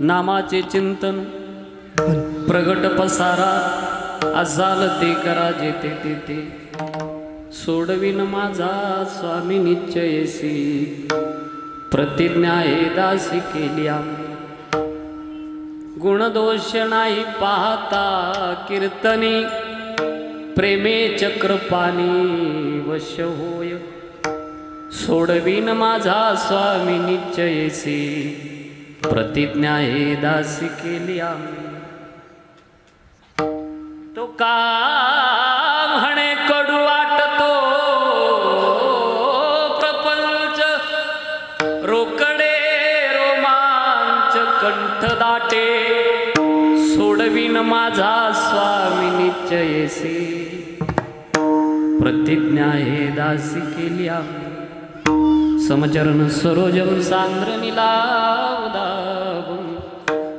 नामाचे चिंतन प्रगट पसारा असाल ते करा जेते तेते सोडविन माझा स्वामी निश्चयसी प्रतिज्ञा हे दासी केली आम्ही गुणदोष नाही पाहता कीर्तनी प्रेमे चक्रपाणी वश होय सोडविन माझा स्वामी निश्चयसी प्रतिज्ञा हे दासी केली आम्ही तो का म्हणे कडू वाटतो प्रपंच रोकडे रोमांच कंठ दाटे सोडविन माझा स्वामी निश्चयसी प्रतिज्ञा हे दासी केली आम्ही समचरण सरोजम सांद्र निलावदावं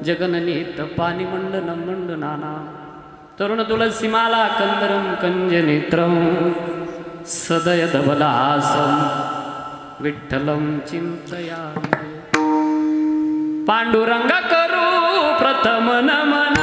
जगननीत पाणी मंडन मंडनाना तरुण तुलसीमाला कंदरम कंज नेत्रम सदय धबलासं विठ्ठलं चिंतयामि पांडुरंग करू प्रथम नमन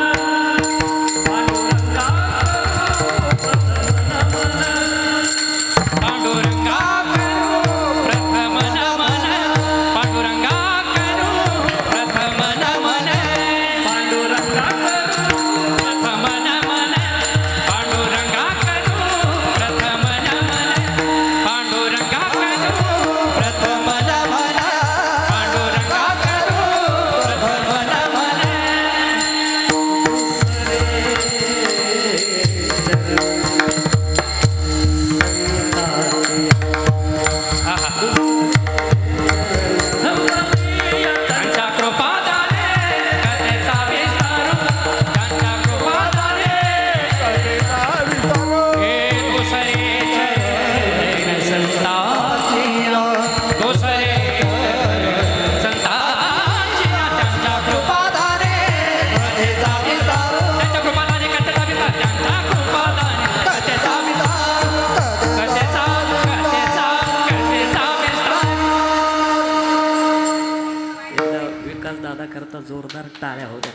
जोरदार टाळ्या होत्या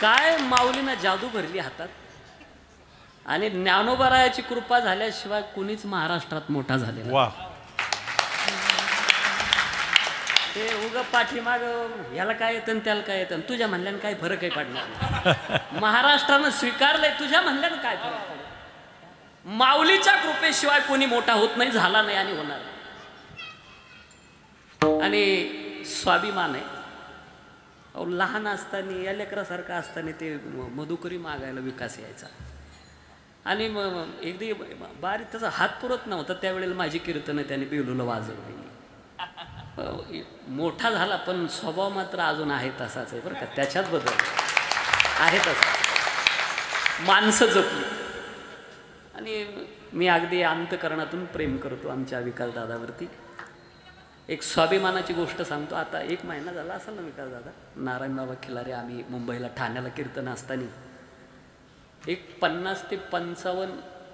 काय माऊलीनं जादू भरली हातात आणि ज्ञानोबारायाची कृपा झाल्याशिवाय कुणीच महाराष्ट्रात मोठा झालेला वाह ते उग पाठीमाग ह्याला काय येतं त्याला काय येतं तुझ्या म्हणल्यानं काय फरक आहे पडणार महाराष्ट्रानं स्वीकारलंय तुझ्या म्हणल्यानं काय फरक पडणार माऊलीच्या कृपेशिवाय कोणी मोठा होत नाही झाला नाही आणि होणार आणि स्वाभिमान आहे अहो लहान असताना या लेकरासारखं असताना ते मधुकरी मागायला विकास यायचा आणि मग एकदी बारीक त्याचा हात पुरत नव्हता त्यावेळेला माझी कीर्तनं त्याने बेलूला वाजवलेली मोठा झाला पण स्वभाव मात्र अजून आहे तसाच आहे बरं का त्याच्यात बदल आहे तसा माणसं जपली आणि मी अगदी अंतकरणातून प्रेम करतो आमच्या विकास दादावरती एक स्वाभिमानाची गोष्ट सांगतो आता 1 महिना झाला असेल ना विकास दादा नारायण बाबा खिलारे आम्ही मुंबईला ठाण्याला कीर्तन असताना एक 50 ते 55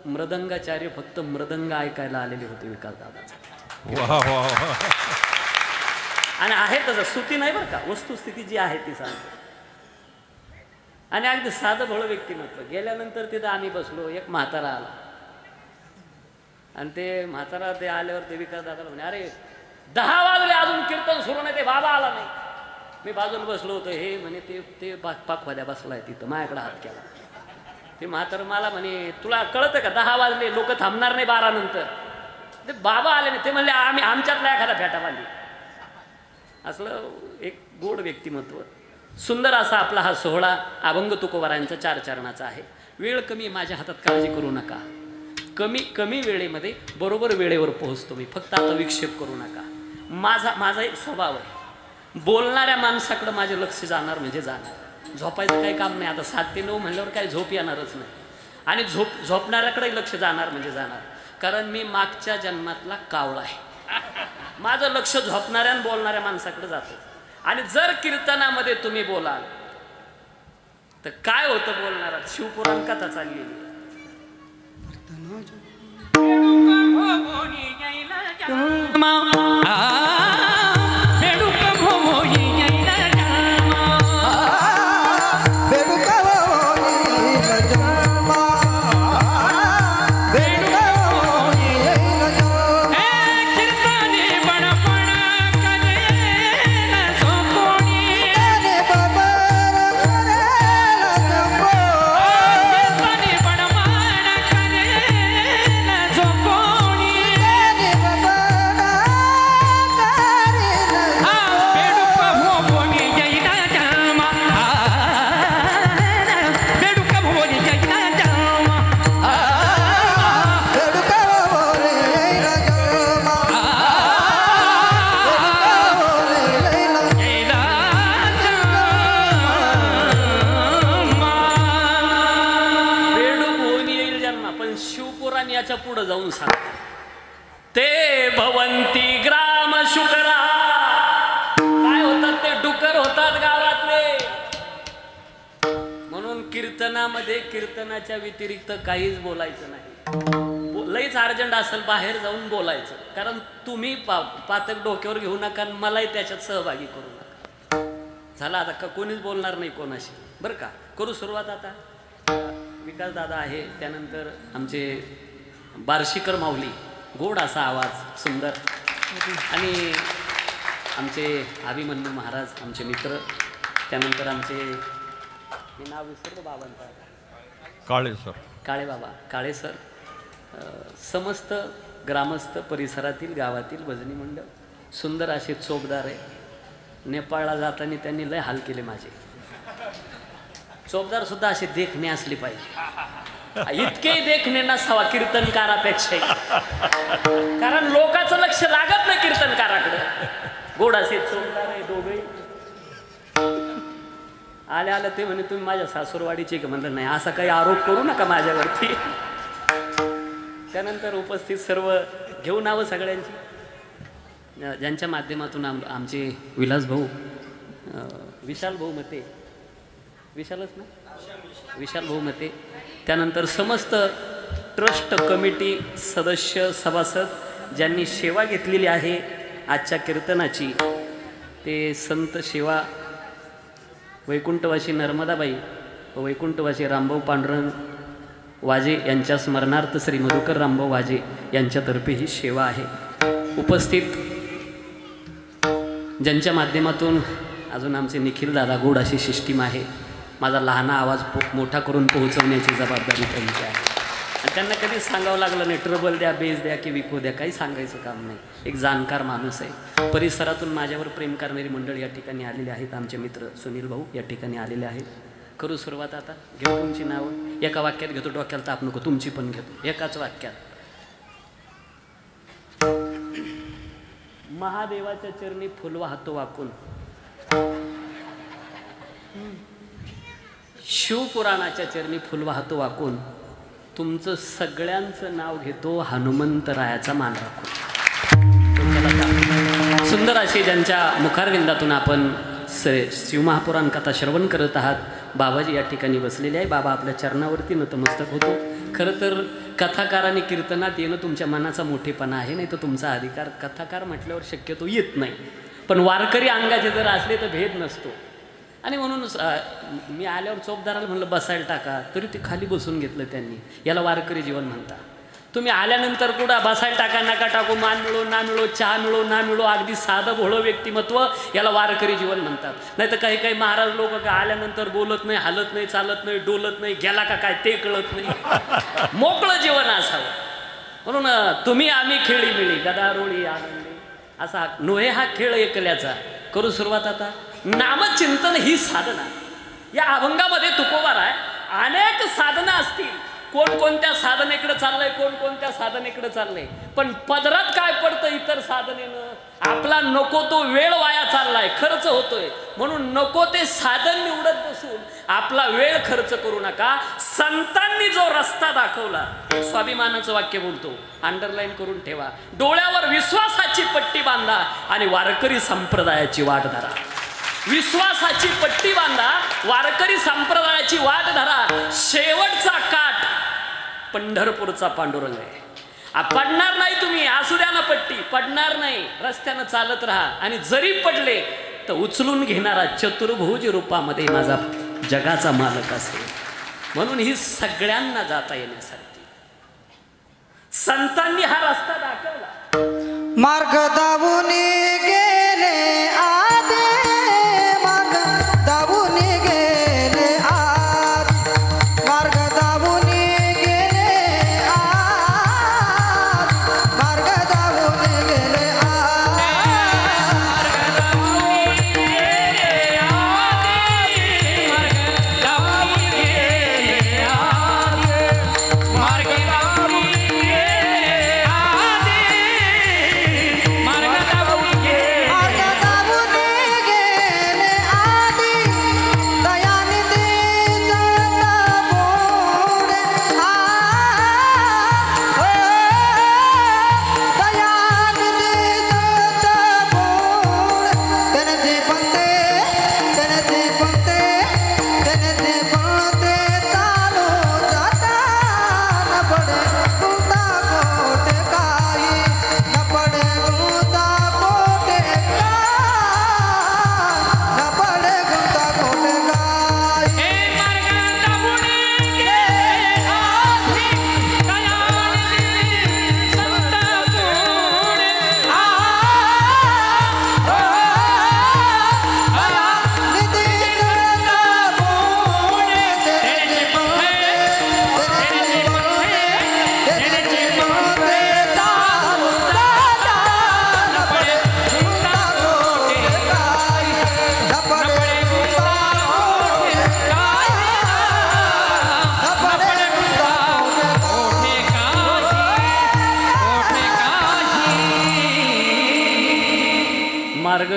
मृदंगाचार्य फक्त मृदंग ऐकायला आलेले होते विकास दादाचा आणि आहे तसं स्तुती नाही बरं का वस्तुस्थिती जी आहे ती सांगतो आणि अगदी साधं भोळं व्यक्तिमत्व गेल्यानंतर तिथं आम्ही बसलो एक म्हातारा आला आणि ते म्हातारा ते आल्यावर ते विकास दादाला म्हणे अरे 10 वाजले अजून कीर्तन सुरू नाही ते बाबा आला नाही मी बाजूला बसलो होतो हे म्हणे ते पाकवाद्या बसलाय तिथं माझ्याकडे हात केला ते म्हातारं मला म्हणे तुला कळतं का 10 वाजले लोक थांबणार नाही 12 नंतर ते बाबा आले नाही ते म्हणले आम्ही आमच्यातला एखादा फेटा बांधली असलं एक गोड व्यक्तिमत्व सुंदर असा आपला हा सोहळा अभंग तुकोबारायांचा 4 चरणाचा आहे वेळ कमी माझ्या हातात काळजी करू नका कमी वेळेमध्ये बरोबर वेळेवर पोहोचतो मी फक्त आता विक्षेप करू नका माझा एक स्वभाव आहे बोलणाऱ्या माणसाकडे माझे लक्ष जाणार म्हणजे जाणार झोपायचं काही काम नाही आता 7 ते 9 म्हणल्यावर काही झोप येणारच नाही आणि झोपणाऱ्याकडे लक्ष जाणार म्हणजे जाणार कारण मी मागच्या जन्मातला कावळा आहे माझं लक्ष झोपणाऱ्या आणि बोलणाऱ्या माणसाकडे जातं आणि जर कीर्तनामध्ये तुम्ही बोलाल तर काय होतं बोलणारा शिवपुराण कथा चाललेली रेणुका पुढं जाऊन सांगतो, ते भवंती ग्राम शुकरा. काय होतात ते? डुकर होतात गावातले. म्हणून कीर्तनामध्ये कीर्तनाच्या व्यतिरिक्त काहीच बोलायचं नाही. लईच अर्जंट असेल बाहेर जाऊन बोलायचं, कारण तुम्ही पातक डोक्यावर घेऊ नका आणि मलाही त्याच्यात सहभागी करू नका. झाला आता का कोणीच बोलणार नाही कोणाशी, बरं का? करू सुरुवात आता. विकास दादा आहे, त्यानंतर आमचे बार्शीकर माऊली, गोड असा आवाज, सुंदर, आणि आमचे अभिमन्यू महाराज, आमचे मित्र, त्यानंतर आमचे, मी नाव विसरलो बाबांचा, काळे सर, काळे बाबा, काळे सर, समस्त ग्रामस्थ परिसरातील गावातील भजनी मंडळ, सुंदर असे चोपदार आहे. नेपाळला जाताना त्यांनी लय हाल केले माझे. चोपदार सुद्धा असे देखणे असले पाहिजे. इतके देखणे नसावा कीर्तनकारापेक्षा, कारण लोकांचं लक्ष लागत नाही कीर्तनकाराकडे. गोड असे चोपदार आहे दोघे. आल्या आल्या ते म्हणे तुम्ही माझ्या सासूरवाडीचे का? म्हणलं नाही, असा काही आरोप करू नका माझ्यावरती. त्यानंतर उपस्थित सर्व घेऊ नावं सगळ्यांची, ज्यांच्या माध्यमातून आमचे विलास भाऊ, विशाल भाऊ मते, विशालच ना, विशाल भाऊ मते, त्यानंतर समस्त ट्रस्ट कमिटी सदस्य सभासद ज्यांनी सेवा घेतलेली आहे आजच्या कीर्तनाची, ते संत सेवा वैकुंठवासी नर्मदाबाई व वैकुंठवासी रामभाऊ पांडुरंग वाजे यांच्या स्मरणार्थ श्री मधुकर रामभाऊ वाजे यांच्यातर्फे ही सेवा आहे. उपस्थित ज्यांच्या माध्यमातून अजून आमचे निखिल दादा, गोड अशी सिस्टीम आहे. माझा लहान आवाज मोठा करून पोहोचवण्याची जबाबदारी त्यांची आहे. आणि त्यांना कधीच सांगावं लागलं नाही, ट्रबल द्या, बेस द्या की विको द्या, काही सांगायचं काम नाही. एक जाणकार माणूस आहे. परिसरातून माझ्यावर प्रेम करणारी मंडळ या ठिकाणी आलेले आहेत. आमचे मित्र सुनील भाऊ या ठिकाणी आलेले आहेत. करू सुरुवात आता. घेऊ तुमची नावं. एका वाक्यात घेतो, डोक्याला ताप नको, तुमची पण घेतो एकाच वाक्यात. महादेवाच्या चरणी फुल वाहतो वाकून, शिवपुराणाच्या चरणी फुल वाहतो वाकून, तुमचं सगळ्यांचं नाव घेतो हनुमंतरायाचा मान राखून. सुंदर अशी ज्यांच्या मुखारविंदातून आपण शिवमहापुराण कथा श्रवण करत आहात, बाबाजी या ठिकाणी बसलेले आहे. बाबा आपल्या चरणावरती नतमस्तक होतो. खरं तर कथाकाराने कीर्तनात येणं तुमच्या मनाचा मोठेपणा आहे, नाही तर तुमचा अधिकार. कथाकार म्हटल्यावर शक्यतो येत नाही, पण वारकरी अंगाचे जर असले तर भेद नसतो. आणि म्हणून मी आल्यावर चौकदाराला म्हणलं बसायला टाका, तरी ते खाली बसून घेतलं त्यांनी. याला वारकरी जीवन म्हणता. तुम्ही आल्यानंतर कुठं बसायला टाका नका टाकू, मान मिळो ना मिळो, चहा मिळो ना मिळो, अगदी साधं भोळं व्यक्तिमत्व, याला वारकरी जीवन म्हणतात. नाही तर काही काही महाराज लोक का आल्यानंतर बोलत नाही, हालत नाही, चालत नाही, डोलत नाही, गेला का काय ते कळत नाही. मोकळं जीवन असावं. म्हणून तुम्ही आम्ही खेळी मिळी, गदारोळी आनंदी, असा नोहे हा खेळ एकल्याचा. करू सुरुवात आता. नामचिंतन ही साधना. या अभंगामध्ये तुकोबार आहे. अनेक साधना असतील, कोणकोणत्या साधनेकडे चाललंय, कोणकोणत्या साधनेकडे चाललंय, पण पदरात काय पडतं इतर साधनेनं? आपला नको तो वेळ वाया चाललाय, खर्च होतोय. म्हणून नको ते साधन निवडत बसून आपला वेळ खर्च करू नका. संतांनी जो रस्ता दाखवला, स्वाभिमानाचं वाक्य बोलतो, अंडरलाईन करून ठेवा. डोळ्यावर विश्वासाची पट्टी बांधा आणि वारकरी संप्रदायाची वाट धरा. विश्वासाची पट्टी बांधा, वारकरी संप्रदायाची वाट धरा. शेवटचा काठ पंढरपूरचा पांडुरंग आहे. पडणार नाही तुम्ही, असू द्या ना पट्टी, पडणार नाही. रस्त्यानं चालत राहा आणि जरी पडले तर उचलून घेणारा चतुर्भुज रूपामध्ये माझा जगाचा मालक असेल. म्हणून ही सगळ्यांना जाता येण्यासाठी संतांनी हा रस्ता दाखवला. मार्ग दावून गेले आदे, मार्ग दावून गेले आद, मार्ग दावून गेले आद, मार्ग दावून गेले आद, मार्ग दावून गेले आद, मार्ग दावून गेले आद, मार्ग दावून गेले आद, मार्ग दावून गेले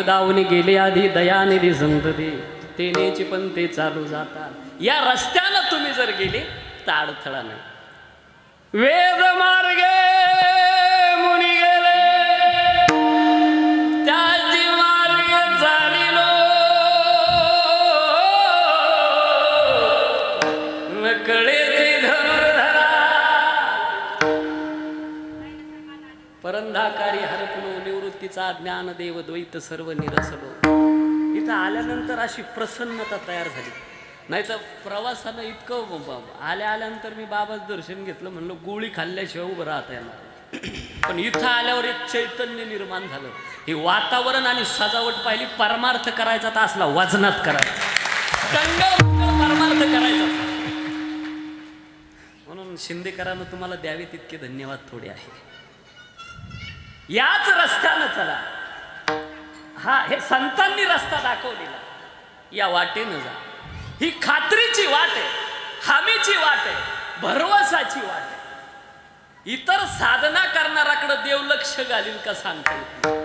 दावून गेले आधी दयानिधी संतती तेनेची पण ते चालू जातात. या रस्त्यानं तुम्ही जर गेले तर अडथळा नाही. वेद मार्गे मुनी गेले त्याची मार्गे चालिलो नकळे परंधाकारी हरपलो निवृत्तीचा ज्ञान देव द्वैत सर्व निरसलो. इथं आल्यानंतर अशी प्रसन्नता तयार झाली. नाही तर प्रवासानं इतकं आल्यानंतर मी बाबाच दर्शन घेतलं, म्हणलं गोळी खाल्ल्याशिवाय उभं राहता येणार. पण इथं आल्यावर एक चैतन्य निर्माण झालं. हे वातावरण आणि सजावट पाहिली. परमार्थ करायचा तर असला वजनात करायचा, परमार्थ करायचा. म्हणून शिंदेकरांना तुम्हाला द्यावे तितके धन्यवाद थोडे आहे. याच रस्त्यानं चला. हा हे संतांनी रस्ता दाखवलेला. या वाटेनं जा. ही खात्रीची वाट आहे, हमीची वाट आहे, भरवसाची वाट आहे. इतर साधना करणाराकडे देव लक्ष घालील का सांगता येत नाही.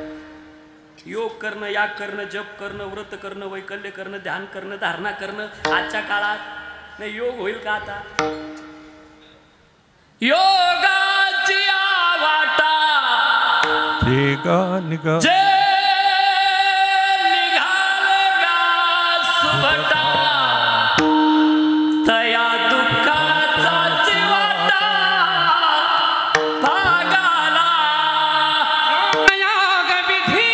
योग करणं, याग करणं, जप करणं, व्रत करणं, वैकल्य करणं, ध्यान करणं, धारणा करणं आजच्या काळात नाही योग होईल का आता. योगाची वाटा जे निघालेगा सुभटा तया दुःखाचा चिवाटा भागाला योग विधी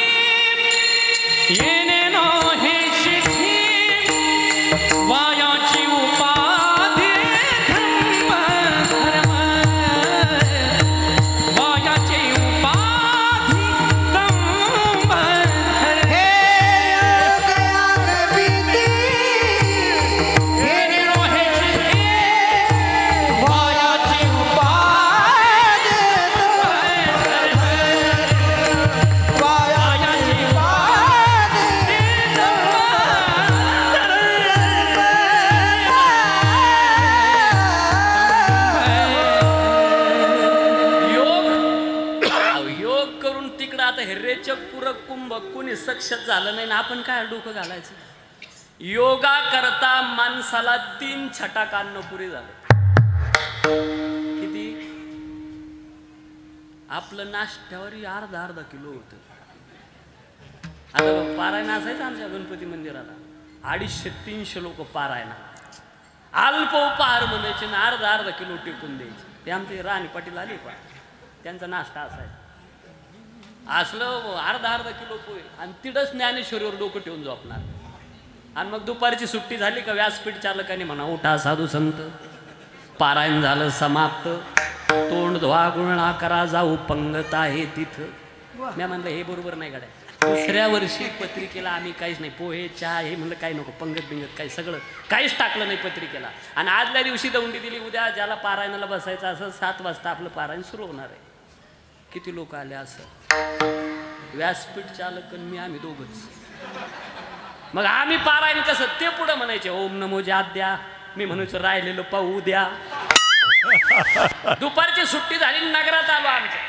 येणे नो हे शिधी वायाची उपाधी धर्म धर्म वायाची उपाधी धर्म हे योग याग विधी येणे नो हे शिधी वायाची उपाधी वायाची योग करून तिकडं आता हे रेचक पूरक कुंभ कुणी सक्षत झालं नाही ना आपण काय डोकं घालायचं. योगा करता माणसाला 3 छटाक अन्न पुरे झालं. किती आपलं नाश्त्यावर अर्धा किलो होतं. आता बघ, पारायण असायचं आमच्या गणपती मंदिराला 250-300 लोक पारायण अल्प उपहार म्हणायचे ना अर्धा किलो टेकून द्यायचे. ते आमचे राणी पाटील आले पा त्यांचा नाश्ता असायचा. असलं अर्धा किलो पोहे आणि तिथंच ज्ञानेश्वरीवर डोकं ठेवून झोपणार. आणि मग दुपारची सुट्टी झाली का व्यासपीठ चालकाने म्हणा उठा साधू संत पारायण झालं समाप्त तोंड धुवा गुणा करा जाऊ पंगत आहे तिथं. मी म्हणलं हे बरोबर नाही गाड्या. दुसऱ्या वर्षी पत्रिकेला आम्ही काहीच नाही पोहे चहा हे म्हणलं काही नको पंगत बिंगत काही सगळं काहीच टाकलं नाही पत्रिकेला. आणि आदल्या दिवशी दौंडी दिली. उद्या ज्याला पारायणाला बसायचं असं 7 वाजता आपलं पारायण सुरू होणार आहे. किती लोक आले असं व्यासपीठ चालक मी आम्ही दोघंच. मग आम्ही पारायण कसं ते पुढं म्हणायचे ओम नमो जाद्या मी म्हणायचो राहिलेलं पाहू द्या. दुपारची सुट्टी झाली नगरात आलो आमच्या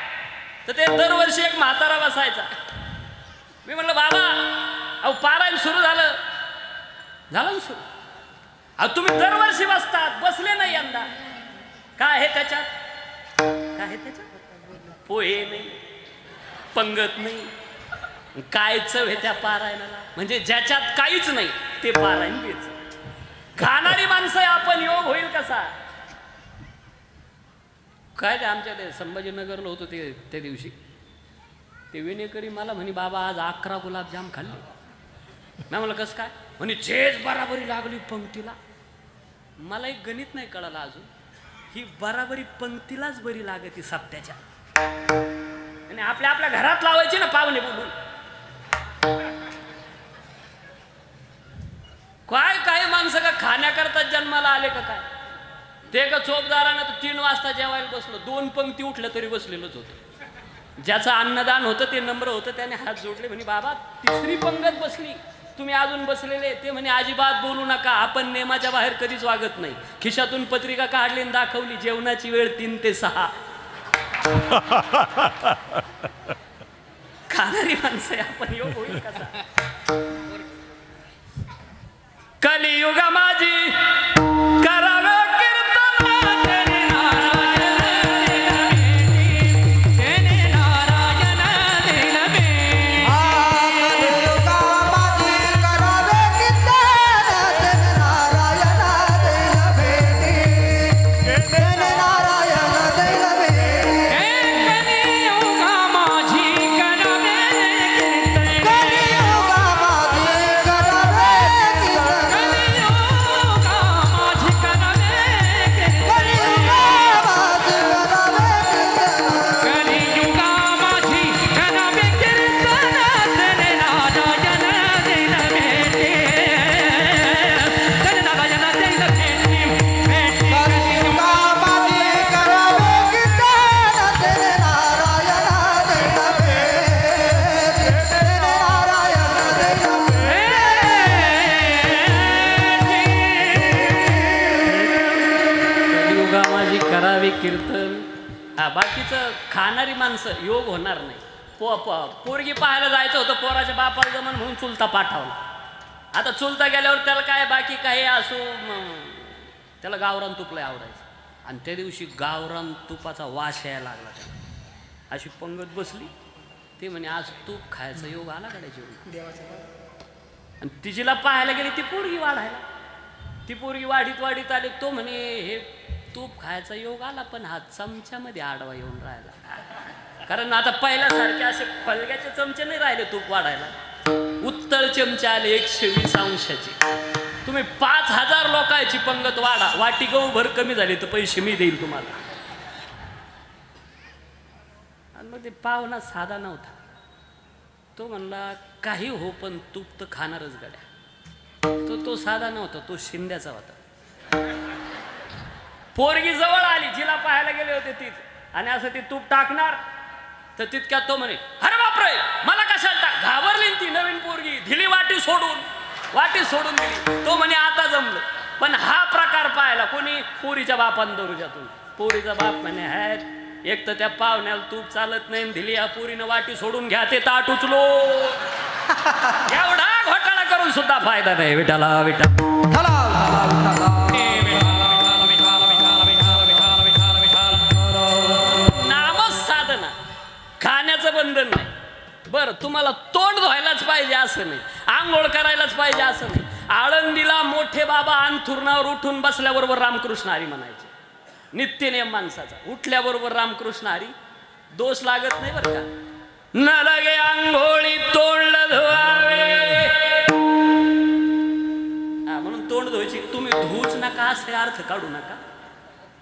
तर ते दरवर्षी एक म्हातारा बसायचा. मी म्हणलं बाबा अहो पारायण सुरू झालं ना सुरू. अहो तुम्ही दरवर्षी बसतात बसले नाही यंदा काय आहे त्याच्यात. काय आहे त्याच्यात पोहे नाही पंगत नाही काय चव आहे त्या पारायणाला. म्हणजे ज्याच्यात काहीच नाही ते पारायण बेच. खाणारी माणसं आहे आपण योग होईल कसा. काय ते आमच्या ते संभाजीनगरला होतो ते त्या दिवशी ते विनेकरी मला म्हणे बाबा आज 11 गुलाबजाम खाल्ले. मी म्हणलं कसं काय म्हणे झेज बराबरी लागली पंक्तीला. मला एक गणित नाही कळालं अजून. ही बराबरी पंक्तीलाच बरी लागते सप्त्याच्या. आणि आपल्या आपल्या घरात लावायची ना पाहुणे बोलून. काय काही माणसं का खाण्याकरता जन्माला आले का काय. ते का चोपदारानं तर 3 वाजता जेवायला बसलो 2 पंक्ती उठल्या तरी बसलेलंच होतं. ज्याचं अन्नदान होतं ते नम्र होतं त्याने हात जोडले म्हणे बाबा 3री पंगत बसली तुम्ही अजून बसलेले. ते म्हणे अजिबात बोलू नका आपण नेमाच्या बाहेर कधीच वागत नाही. खिशातून पत्रिका काढली आणि दाखवली जेवणाची वेळ 3 ते 6. खाणारी माणसं आहे आपण, योग होईल कसा? कलियुगा माझी करावे कीर्तन तेने नारायण कीर्तन. बाकीचं खाणारी माणसं योग होणार नाही. पोरगी पाहायला जायचं होतं, पोराच्या बापाला जमन म्हणून चुलता पाठवला. आता चुलता गेल्यावर त्याला काय बाकी काही असो, त्याला गावरान तूप लय आवडायचं आणि त्या दिवशी गावरान तुपाचा वास यायला लागला त्याला. अशी पंगत बसली, ते म्हणे आज तूप खायचा योग आला का त्याच्या. आणि तिजीला पाहायला गेली ती पोरगी वाढायला. ती पोरगी वाढीत वाढीत आली. तो म्हणे हे तूप खायचा योग आला, पण हा चमच्यामध्ये आडवा येऊन राहिला. कारण आता पहिल्यासारखे असे फलग्याचे चमचे नाही राहिले तूप वाढायला. उत्तळ चमचे आले 120 अंशाचे. तुम्ही 5000 लोकांची पंगत वाढा, वाटी गहू भर कमी झाली तर पैसे मी देईल तुम्हाला. आणि मग ते पाहुणा साधा नव्हता. तो म्हणला काही हो पण तूप तर खाणारच गड्या. तो साधा नव्हता, तो शिंद्याचा होता. पोरगी जवळ आली, जिला पाहायला गेले होते तीच, आणि असं ती तूप टाकणार तर तितक्यात तो म्हणे अरे बापरे मला कशाला टाक. घाबरली ती नवीन पोरगी, दिली वाटी सोडून दिली. तो म्हणे आता जमलं. पण हा प्रकार पाहायला कोणी पोरीच्या बापान दरुजातून. पोरीचा बाप म्हणे आहेत एक तर त्या पाहुण्याला तूप चालत नाही, दिली या पोरीनं वाटी सोडून घ्या ते ताट उचलो. एवढा घोटाळा करून सुद्धा फायदा नाही. विठाला नामच साधना, खाण्याचं बंधन नाही. बरं तुम्हाला तोंड धुवायलाच पाहिजे असं नाही, आंघोळ करायलाच पाहिजे असं नाही. आळंदीला मोठे बाबा अंथरुणावर उठून बसल्याबरोबर रामकृष्ण हरी म्हणायचे. नित्यनेम माणसाचा. उठल्याबरोबर रामकृष्ण हरी, दोष लागत नाही बरं का. न लगे आंघोळी तोंड धुवावे, म्हणून तोंड धुवायची. तुम्ही धुवूच नका असे अर्थ काढू नका,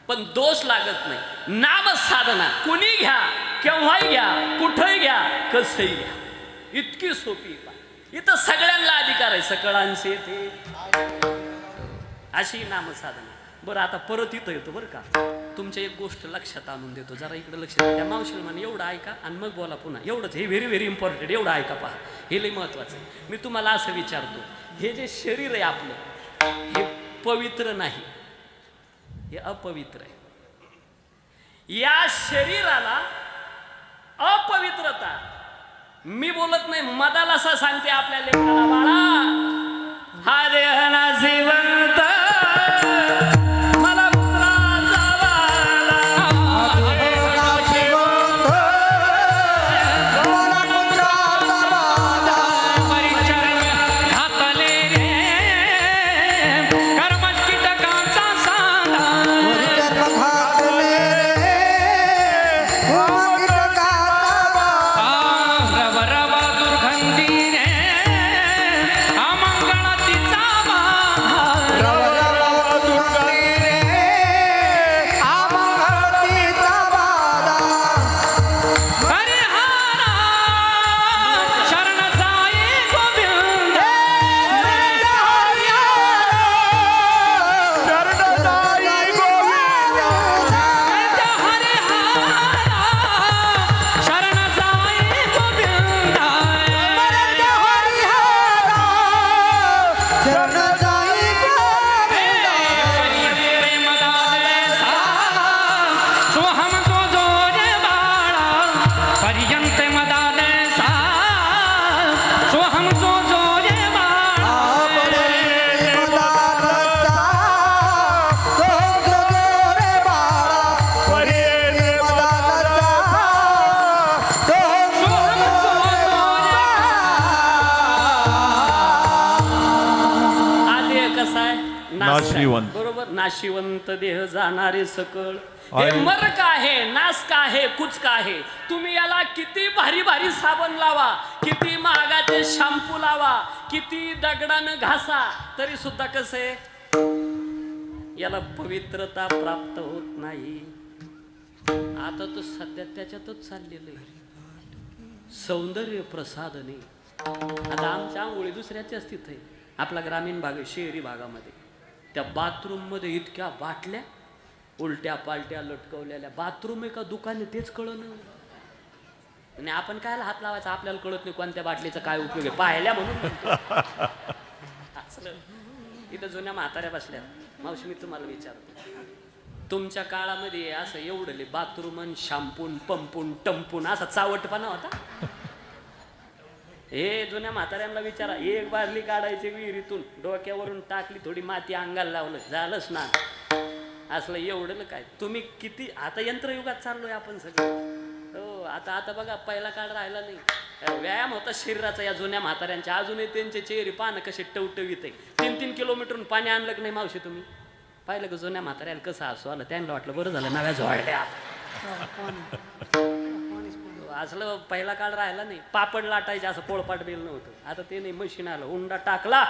पण दोष लागत नाही. नामच साधना कुणी घ्या, केव्हाही घ्या, कुठंही घ्या, कसंही घ्या, इतकी सोपी. इथं सगळ्यांना अधिकार आहे. सकळांचे ते अशी नामसाधना. बरं आता परत इथं येतो बरं का. तुमच्या एक गोष्ट लक्षात आणून देतो, जरा इकडे लक्ष द्या. त्या मावशीला म्हणे एवढं ऐका आणि मग बोला पुन्हा. एवढंच, हे व्हेरी व्हेरी इम्पॉर्टंट. एवढं ऐका पहा, हे लई महत्वाचं आहे. मी तुम्हाला असं विचारतो, हे जे शरीर आहे आपलं, हे पवित्र नाही, हे अपवित्र आहे. या शरीराला अपवित्रता मी बोलत नाही, मदाला असं सांगते आपल्या लेकराला, बाळा हा देह नाशिवंत मला पुत्राचा वाला. घातले रे कर्म कीटकांचा सांगा. रव दुर्गंधी रे नाशिवंत. बरोबर, नाशिवंत देह जाणारे सकळ. हे आहे. मर का आहे, नास का आहे, कुच का आहे. तुम्ही याला किती भारी भारी साबण लावा, किती महागाचे शॅम्पू लावा, किती दगडानं घासा, तरी सुद्धा कसं आहे, याला पवित्रता प्राप्त होत नाही. आता तो सध्या त्याच्यातच चाललेलं आहे, सौंदर्य प्रसाधने. आता आमच्या आंघोळी दुसऱ्याच्याच तिथे, आपला ग्रामीण भाग आहे, शहरी भागामध्ये त्या बाथरूममध्ये इतक्या बाटल्या उलट्या पालट्या लटकवलेल्या. बाथरूम आहे का दुकान आहे तेच कळलं नाही. आणि आपण काय हात लावायचा, आपल्याला कळत नाही कोणत्या बाटलीचा काय उपयोग आहे, पाहिल्या म्हणून असलं. इथं जुन्या म्हाताऱ्या बसल्या. मावशी मी तुम्हाला विचारतो, तुमच्या काळामध्ये असं एवढले बाथरूम शॅम्पून पंपून टंपून असा चावटपणा होता? हे जुन्या म्हाताऱ्यांना विचारा. एक बादली काढायची विहिरीतून, डोक्यावरून टाकली, थोडी माती अंगाला लावलं, झालं स्नान. असलं एवढं काय तुम्ही किती. आता यंत्रयुगात चाललोय आपण सगळं. हो, आता बघा, पहिला काळ राहिला नाही. व्यायाम होता शरीराचा या जुन्या म्हाताऱ्यांच्या. अजूनही त्यांचे चेहरे पानं कसे टवटवीत आहे. 3-3 किलोमीटरहून पाणी आणलं की नाही मावशी तुम्ही पाहिलं का जुन्या म्हाताऱ्याला कसं असू आलं. त्यांना वाटलं बरं झालं नव्या झोळल्या. असलं पहिला काळ राहिला नाही. पापड लाटायचे, असं पोळपाट बेल नव्हतं. आता ते नाही, मशीन आलं, उंडा टाकला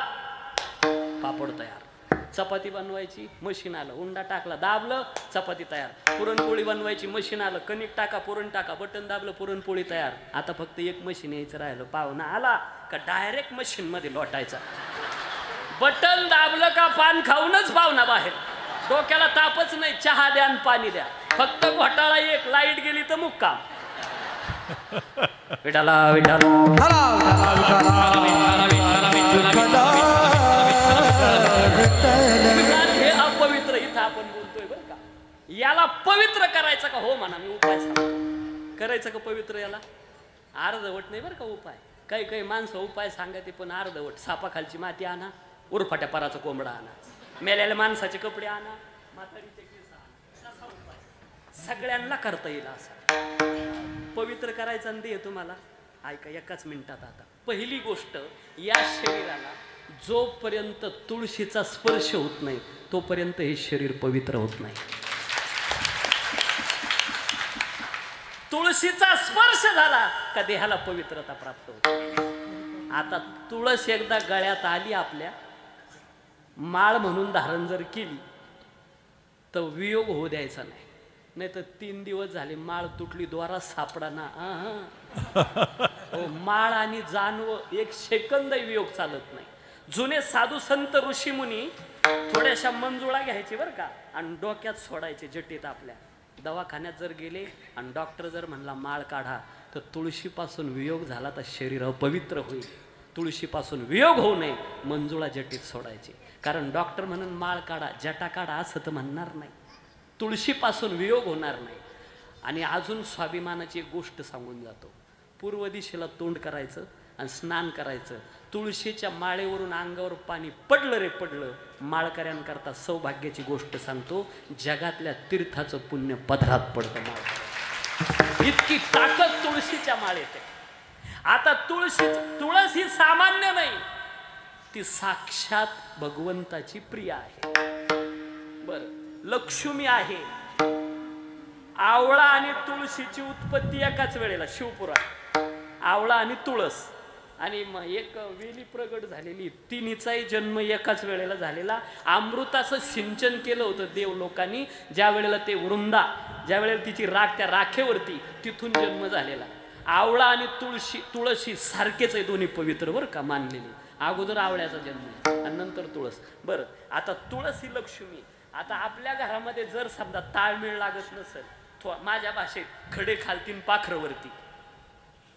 पापड तयार. चपाती बनवायची मशीन आलं, उंडा टाकला दाबलं चपाती तयार. पुरणपोळी बनवायची मशीन आलं, कणिक टाका पुरण टाका, बटन दाबलं पुरणपोळी तयार. आता फक्त एक मशीन यायचं राहिलं. पाहुणा आला का डायरेक्ट मशीन मध्ये लोटायचा. बटन दाबलं का पान खाऊनच पाहुणा बाहेर. डोक्याला तापच नाही, चहा द्या आणि पाणी द्या. फक्त घोटाळा एक, लाईट गेली तर मुक्काम. विठाला विठाला हे अपवित्र इथं आपण बोलतोय बरं का. याला पवित्र करायचं का? हो म्हणा, मी उपाय सांगतो. करायचं का पवित्र याला? अर्धवट नाही बरं का उपाय. काही काही माणसं उपाय सांगते पण अर्धवट. सापाखालची माती आणा, उरफाट्या पराचा कोंबडा आणा, मेलेल्या माणसाचे कपडे आणा, म्हातारीचे केस आणा, असा उपाय सगळ्यांना करता येईल. असा पवित्र करायचा आणि दे तुम्हाला. ऐका एकाच मिनिटात. आता पहिली गोष्ट, या शरीराला जोपर्यंत तुळशीचा स्पर्श होत नाही तोपर्यंत हे शरीर पवित्र होत नाही. तुळशीचा स्पर्श झाला का देहाला पवित्रता प्राप्त होते. आता तुळस एकदा गळ्यात आली आपल्या, माळ म्हणून धारण जर केली तर वियोग होऊ द्यायचा नाही. नाही तर 3 दिवस झाले माळ तुटली, द्वारा सापडा ना. हो, माळ आणि जानवं एक सेकंद वियोग चालत नाही. जुने साधू संत ऋषी मुनी थोड्याशा मंजुळा घ्यायचे बरं का, आणि डोक्यात सोडायचे जटीत आपल्या. दवाखान्यात जर गेले आणि डॉक्टर जर म्हणला माळ काढा, तर तुळशीपासून वियोग झाला तर शरीर अपवित्र होईल. तुळशीपासून वियोग होऊ नये, मंजुळा जटीत सोडायचे. कारण डॉक्टर म्हणून माळ काढा, जटा काढा असं तर म्हणणार नाही. तुळशीपासून वियोग होणार नाही. आणि अजून स्वाभिमानाची एक गोष्ट सांगून जातो. पूर्व दिशेला तोंड करायचं आणि स्नान करायचं. तुळशीच्या माळेवरून अंगावर पाणी पडलं रे पडलं. माळकऱ्यांकरता सौभाग्याची गोष्ट सांगतो, जगातल्या तीर्थाचं पुण्य पदरात पडतं. माळ इतकी ताकद तुळशीच्या माळेत आहे. आता तुळस ही सामान्य नाही, ती साक्षात भगवंताची प्रिया आहे. बरं, लक्ष्मी आहे. आवळा आणि तुळशीची उत्पत्ती एकाच वेळेला शिवपुराण. आवळा आणि तुळस आणि एक वेली प्रगट झालेली, तिन्हीचाही जन्म एकाच वेळेला झालेला. अमृताचं सिंचन केलं होतं देव लोकांनी ज्या वेळेला ते वृंदा, ज्या वेळेला तिची राख त्या राखेवरती, तिथून जन्म झालेला. आवळा आणि तुळशी सारखेच आहे, दोन्ही पवित्र बरं का मानलेली. अगोदर आवळ्याचा जन्म आणि नंतर तुळस. बरं, आता तुळस ही लक्ष्मी. आता आपल्या घरामध्ये जर समजा ताळमेळ लागत नसेल, माझ्या भाषेत खडे खालतीन पाखरवरती,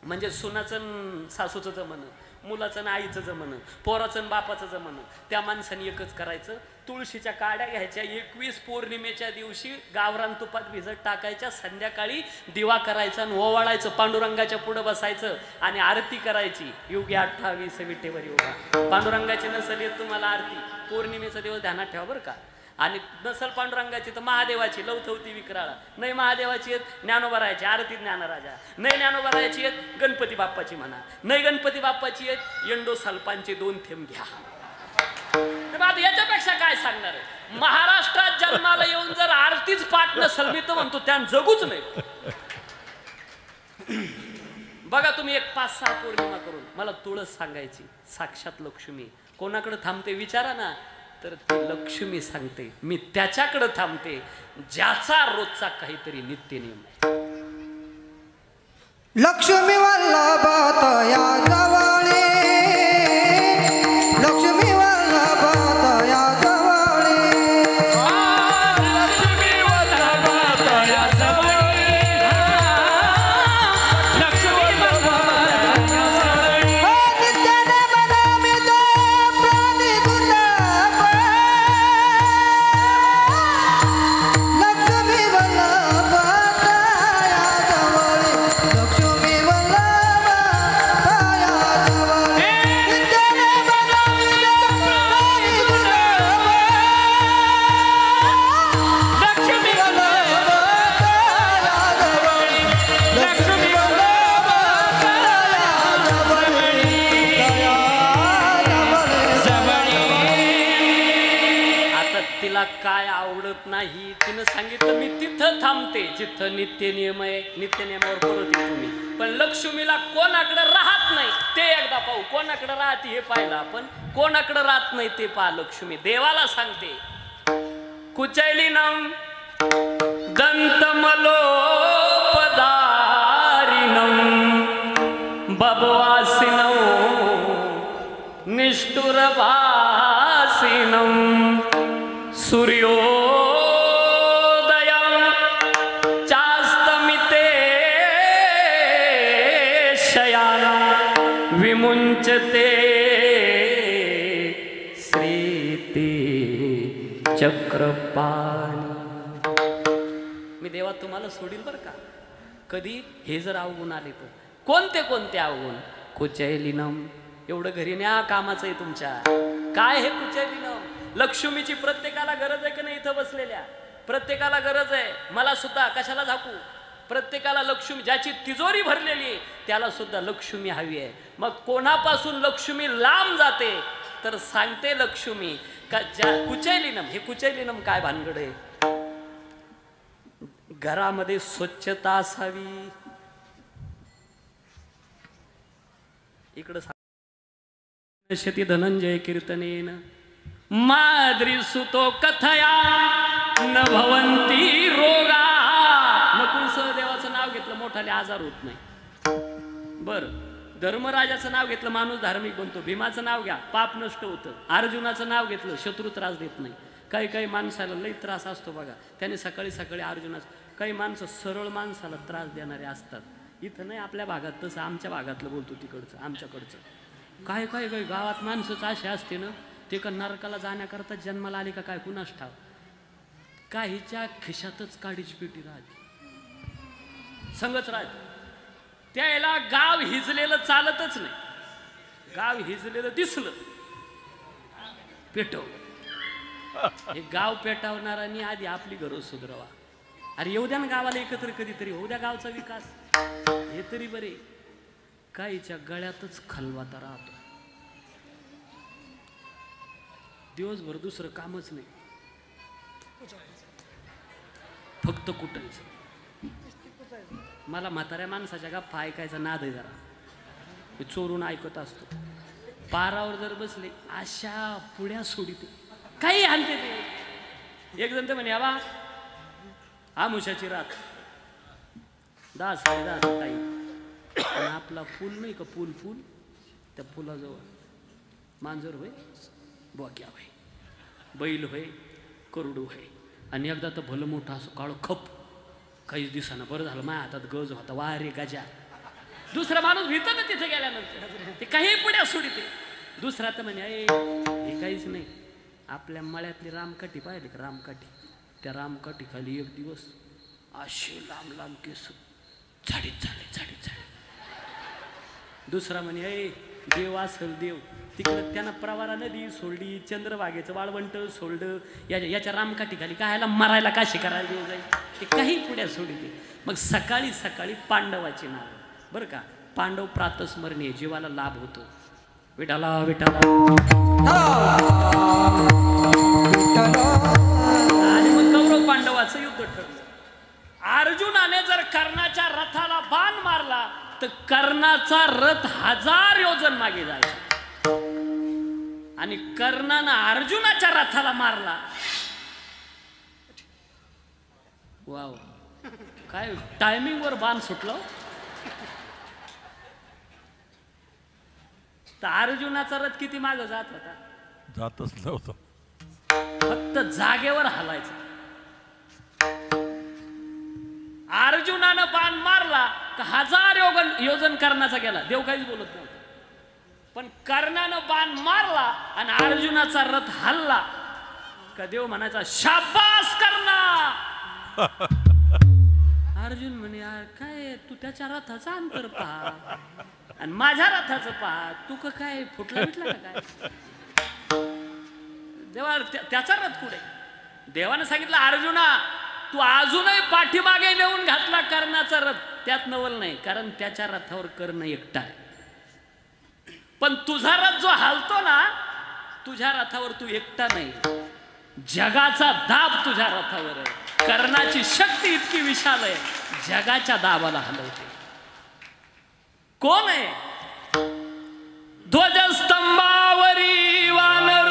म्हणजे सुनाचं सासूचं जमणं, मुलाचं आईचं जमणं, पोराचं बापाचं जमणं, त्या माणसाने एकच करायचं. तुळशीच्या काड्या घ्यायच्या, 21 पौर्णिमेच्या दिवशी गावरान तुपात भिजत टाकायच्या, संध्याकाळी दिवा करायचा आणि ओवाळायचं, पांडुरंगाच्या पुढं बसायचं आणि आरती करायची. युगे 28 विटेवर योगा. पांडुरंगाची नसेल येत तुम्हाला आरती, पौर्णिमेचा दिवस ध्यानात ठेवा बरं का. आणि नसल पांडुरंगाची तर महादेवाची लवथवती विक्राळा. नाही महादेवाची येत ज्ञानोबरायाची आरती ज्ञानराजा. नाही ज्ञानोबरायाची येत गणपती बाप्पाची म्हणा. नाही गणपती बाप्पाची येत यंडो सल्पांचे 2 थेंब घ्या. मग आता याच्यापेक्षा काय सांगणार आहे? महाराष्ट्रात जन्माला येऊन जर आरतीच पाठ नसल मी तर म्हणतो त्यानं जगूच नाही. बघा तुम्ही एक 5-6 पौर्णिमा करून मला तुळस सांगायची साक्षात लक्ष्मी कोणाकडे थांबते विचारा ना, तर ती लक्ष्मी सांगते मी त्याच्याकडे थांबते ज्याचा रोजचा काहीतरी नित्य नियम आहे. लक्ष्मी वल्लभ तया जवळे, लक्ष्मी वल्लभ तया जवळे, लक्ष्मी वल्लभ तया जवळी, लक्ष्मी वल्लभ तया जवळी. नित्याने मनमित प्राणी दुर्लभ, लक्ष्मी वल्लभ तया जवळे, लक्ष्मी वल्लभ तया जवळे, नित्याने मनमित प्राणी दुर्लभ, लक्ष्मी वल्लभ तया जवळे, लक्ष्मी वल्लभ तया जवळी, जवळी. आता तिला काय आवडत नाही तिनं सांगितलं मी तिथं थांबते जिथं नित्य नियम आहे. नित्य नियमावर परत येतो मी. पण लक्ष्मीला कोणाकडे राहत नाही ते एकदा पाहू. कोणाकडे राहते हे पाहिलं आपण, कोणाकडे राहत नाही ते पहा. लक्ष्मी देवाला सांगते कुचैलिनम दंतमलोपदारिणम बभवासिनम निष्ठुरभासिनम सूर्योदयं चास्तमिते शयानं विमुञ्चते श्रीते चक्रपाणी. मी देवा तुम्हाला सोडील बरं का कधी हे जर अवगुण आले तर. कोणते कोणते अवगुण? कुचैलिनम एवढं घरी न्या कामाचं आहे तुमच्या. काय हे कुचैलिनम? लक्ष्मीची प्रत्येकाला गरज आहे की नाही? इथं बसलेल्या प्रत्येकाला गरज आहे. मला सुद्धा कशाला झाकू? प्रत्येकाला लक्ष्मी ज्याची तिजोरी भरलेली आहे त्याला सुद्धा लक्ष्मी हवी आहे. मग कोणापासून लक्ष्मी लांब जाते तर सांगते लक्ष्मी का ज्या कुचैलिनम. हे कुचैलिनम काय भानगड आहे? घरामध्ये स्वच्छता असावी. इकडं शती धनंजय कीर्तनेन माद्री सुतो कथया न भवंती रोगा. नकुल सहदेवाचं नाव घेतलं मोठाले आजार होत नाही. बर धर्मराजाचं नाव घेतलं माणूस धार्मिक बनतो. भीमाचं नाव घ्या पाप नष्ट होतं. अर्जुनाचं नाव घेतलं शत्रू त्रास देत नाही. काही काही माणसाला लई त्रास असतो बघा. त्याने सकाळी सकाळी अर्जुनाचं. काही माणसं सरळ माणसाला त्रास देणारे असतात. इथं नाही आपल्या भागात तसं. आमच्या भागातलं बोलतो तिकडचं आमच्याकडचं. काय काय काय गावात माणसंच असे असते ना ते का नरकाला जाण्याकरता जन्माला आले का काय कुणास ठाव. काहीच्या खिशातच काडीची पेटी राहते संगच राहते. त्याला गाव हिजलेलं चालतच नाही. गाव हिजलेलं दिसलं पेटव. हे गाव पेटवणाऱ्यांनी आधी आपली घरं सुधरवा. अरे येऊ द्या ना गावाला एकत्र कधीतरी होऊ द्या गावचा विकास. हे तरी बरे. काहीच्या गळ्यातच खलवाता राहतो. दिवसभर दुसरं कामच नाही फक्त कुटायचं. मला म्हाताऱ्या माणसाच्या गप्पा ऐकायचा नाद आहे जरा. मी चोरून ऐकत असतो. पारावर जर बसले अशा पुढ्या सोडिते काही हालते ते. एक जण तर म्हणे आबा आमुषाची रात 10-10:30 टाईम. आणि आपला पूल नाही का पूल त्या पुलाजवळ मांजर होय बोक्या होय बैल होय करुडू होय. आणि एकदा तर भलं मोठं असं काळं खप काहीच दिसाना. बरं झालं माझ्या हातात गज होता. वा रे गजा. दुसरा माणूस भीतं ना तिथे गेल्यानंतर ते काही पुढ्या सोडते. दुसरा तर म्हणे हे काहीच नाही. आपल्या मळ्यातली रामकाठी पाहिली का रामकाठी? त्या रामकाठी खाली एक दिवस असे लांब लांब केस झाडीत झाले. दुसरा म्हणे देव असेल देव. तिकडं त्यानं प्रवारा नदी सोडली. चंद्रभागेचं वाळवंट सोडलं. याच्या रामकाठी खाली कायला मरायला काशी करायला देऊ जाईल. ते काही पुढ्या सोडली. मग सकाळी सकाळी पांडवाची नाव बरं का. पांडव प्रातस्मरणीय जीवाला लाभ होतो. विठाला विठाला होतं ठरलं. अर्जुनाने जर कर्णाच्या रथाला बाण मारला तर कर्णाचा रथ 1000 योजन मागे जायचा, आणि कर्णानं अर्जुनाच्या रथाला मारला. वाव, काय टायमिंग वर बाण सुटलं. तर अर्जुनाचा रथ किती मागे जात होता? जातच नव्हतं. फक्त जागेवर हलायचं. अर्जुनानं बाण मारला का 1000 योजन कर्णाचा गेला. देव काहीच बोलत नव्हता. पण कर्णानं बाण मारला आणि अर्जुनाचा रथ हल्ला का देव म्हणायचा शाबास कर्णा. अर्जुन म्हणे यार काय तू त्याच्या रथाचं अंतर पहा आणि माझ्या रथाचं पहा, तू का काय फुटला बिटला का काय? देवा त्याचा रथ कुठे? देवानं सांगितलं अर्जुना तू अजूनही पाठीमागे नेऊन घातला कर्णाचा रथ, त्यात नवल नाही, कारण त्याच्या रथावर कर्ण एकटा आहे. पण तुझा रथ जो हालतो ना, तुझ्या रथावर तू एकटा नाही, जगाचा दाब तुझ्या रथावर आहे. कर्णाची शक्ती इतकी विशाल आहे, जगाच्या दाबाला हलवते. कोण आहे? ध्वजस्तंभावरी वानर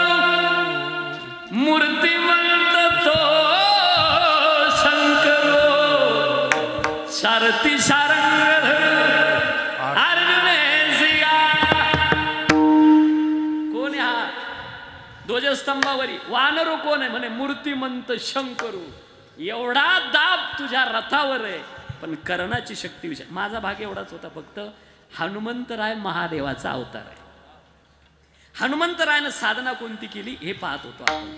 मूर्तिमंत तो शंकरो, सारथी सारंग अर्जुने सिया. कोण आहे हा? ध्वजस्तंभावरी वानरो कोण आहे? म्हणे मूर्तिमंत शंकरू. एवढा दाब तुझ्या रथावर आहे, पण कर्णाची शक्ती विषय. माझा भाग एवढाच होता फक्त, हनुमंतराय महादेवाचा अवतार आहे. हनुमंतरायनं साधना कोणती केली हे पाहत होतो आपण.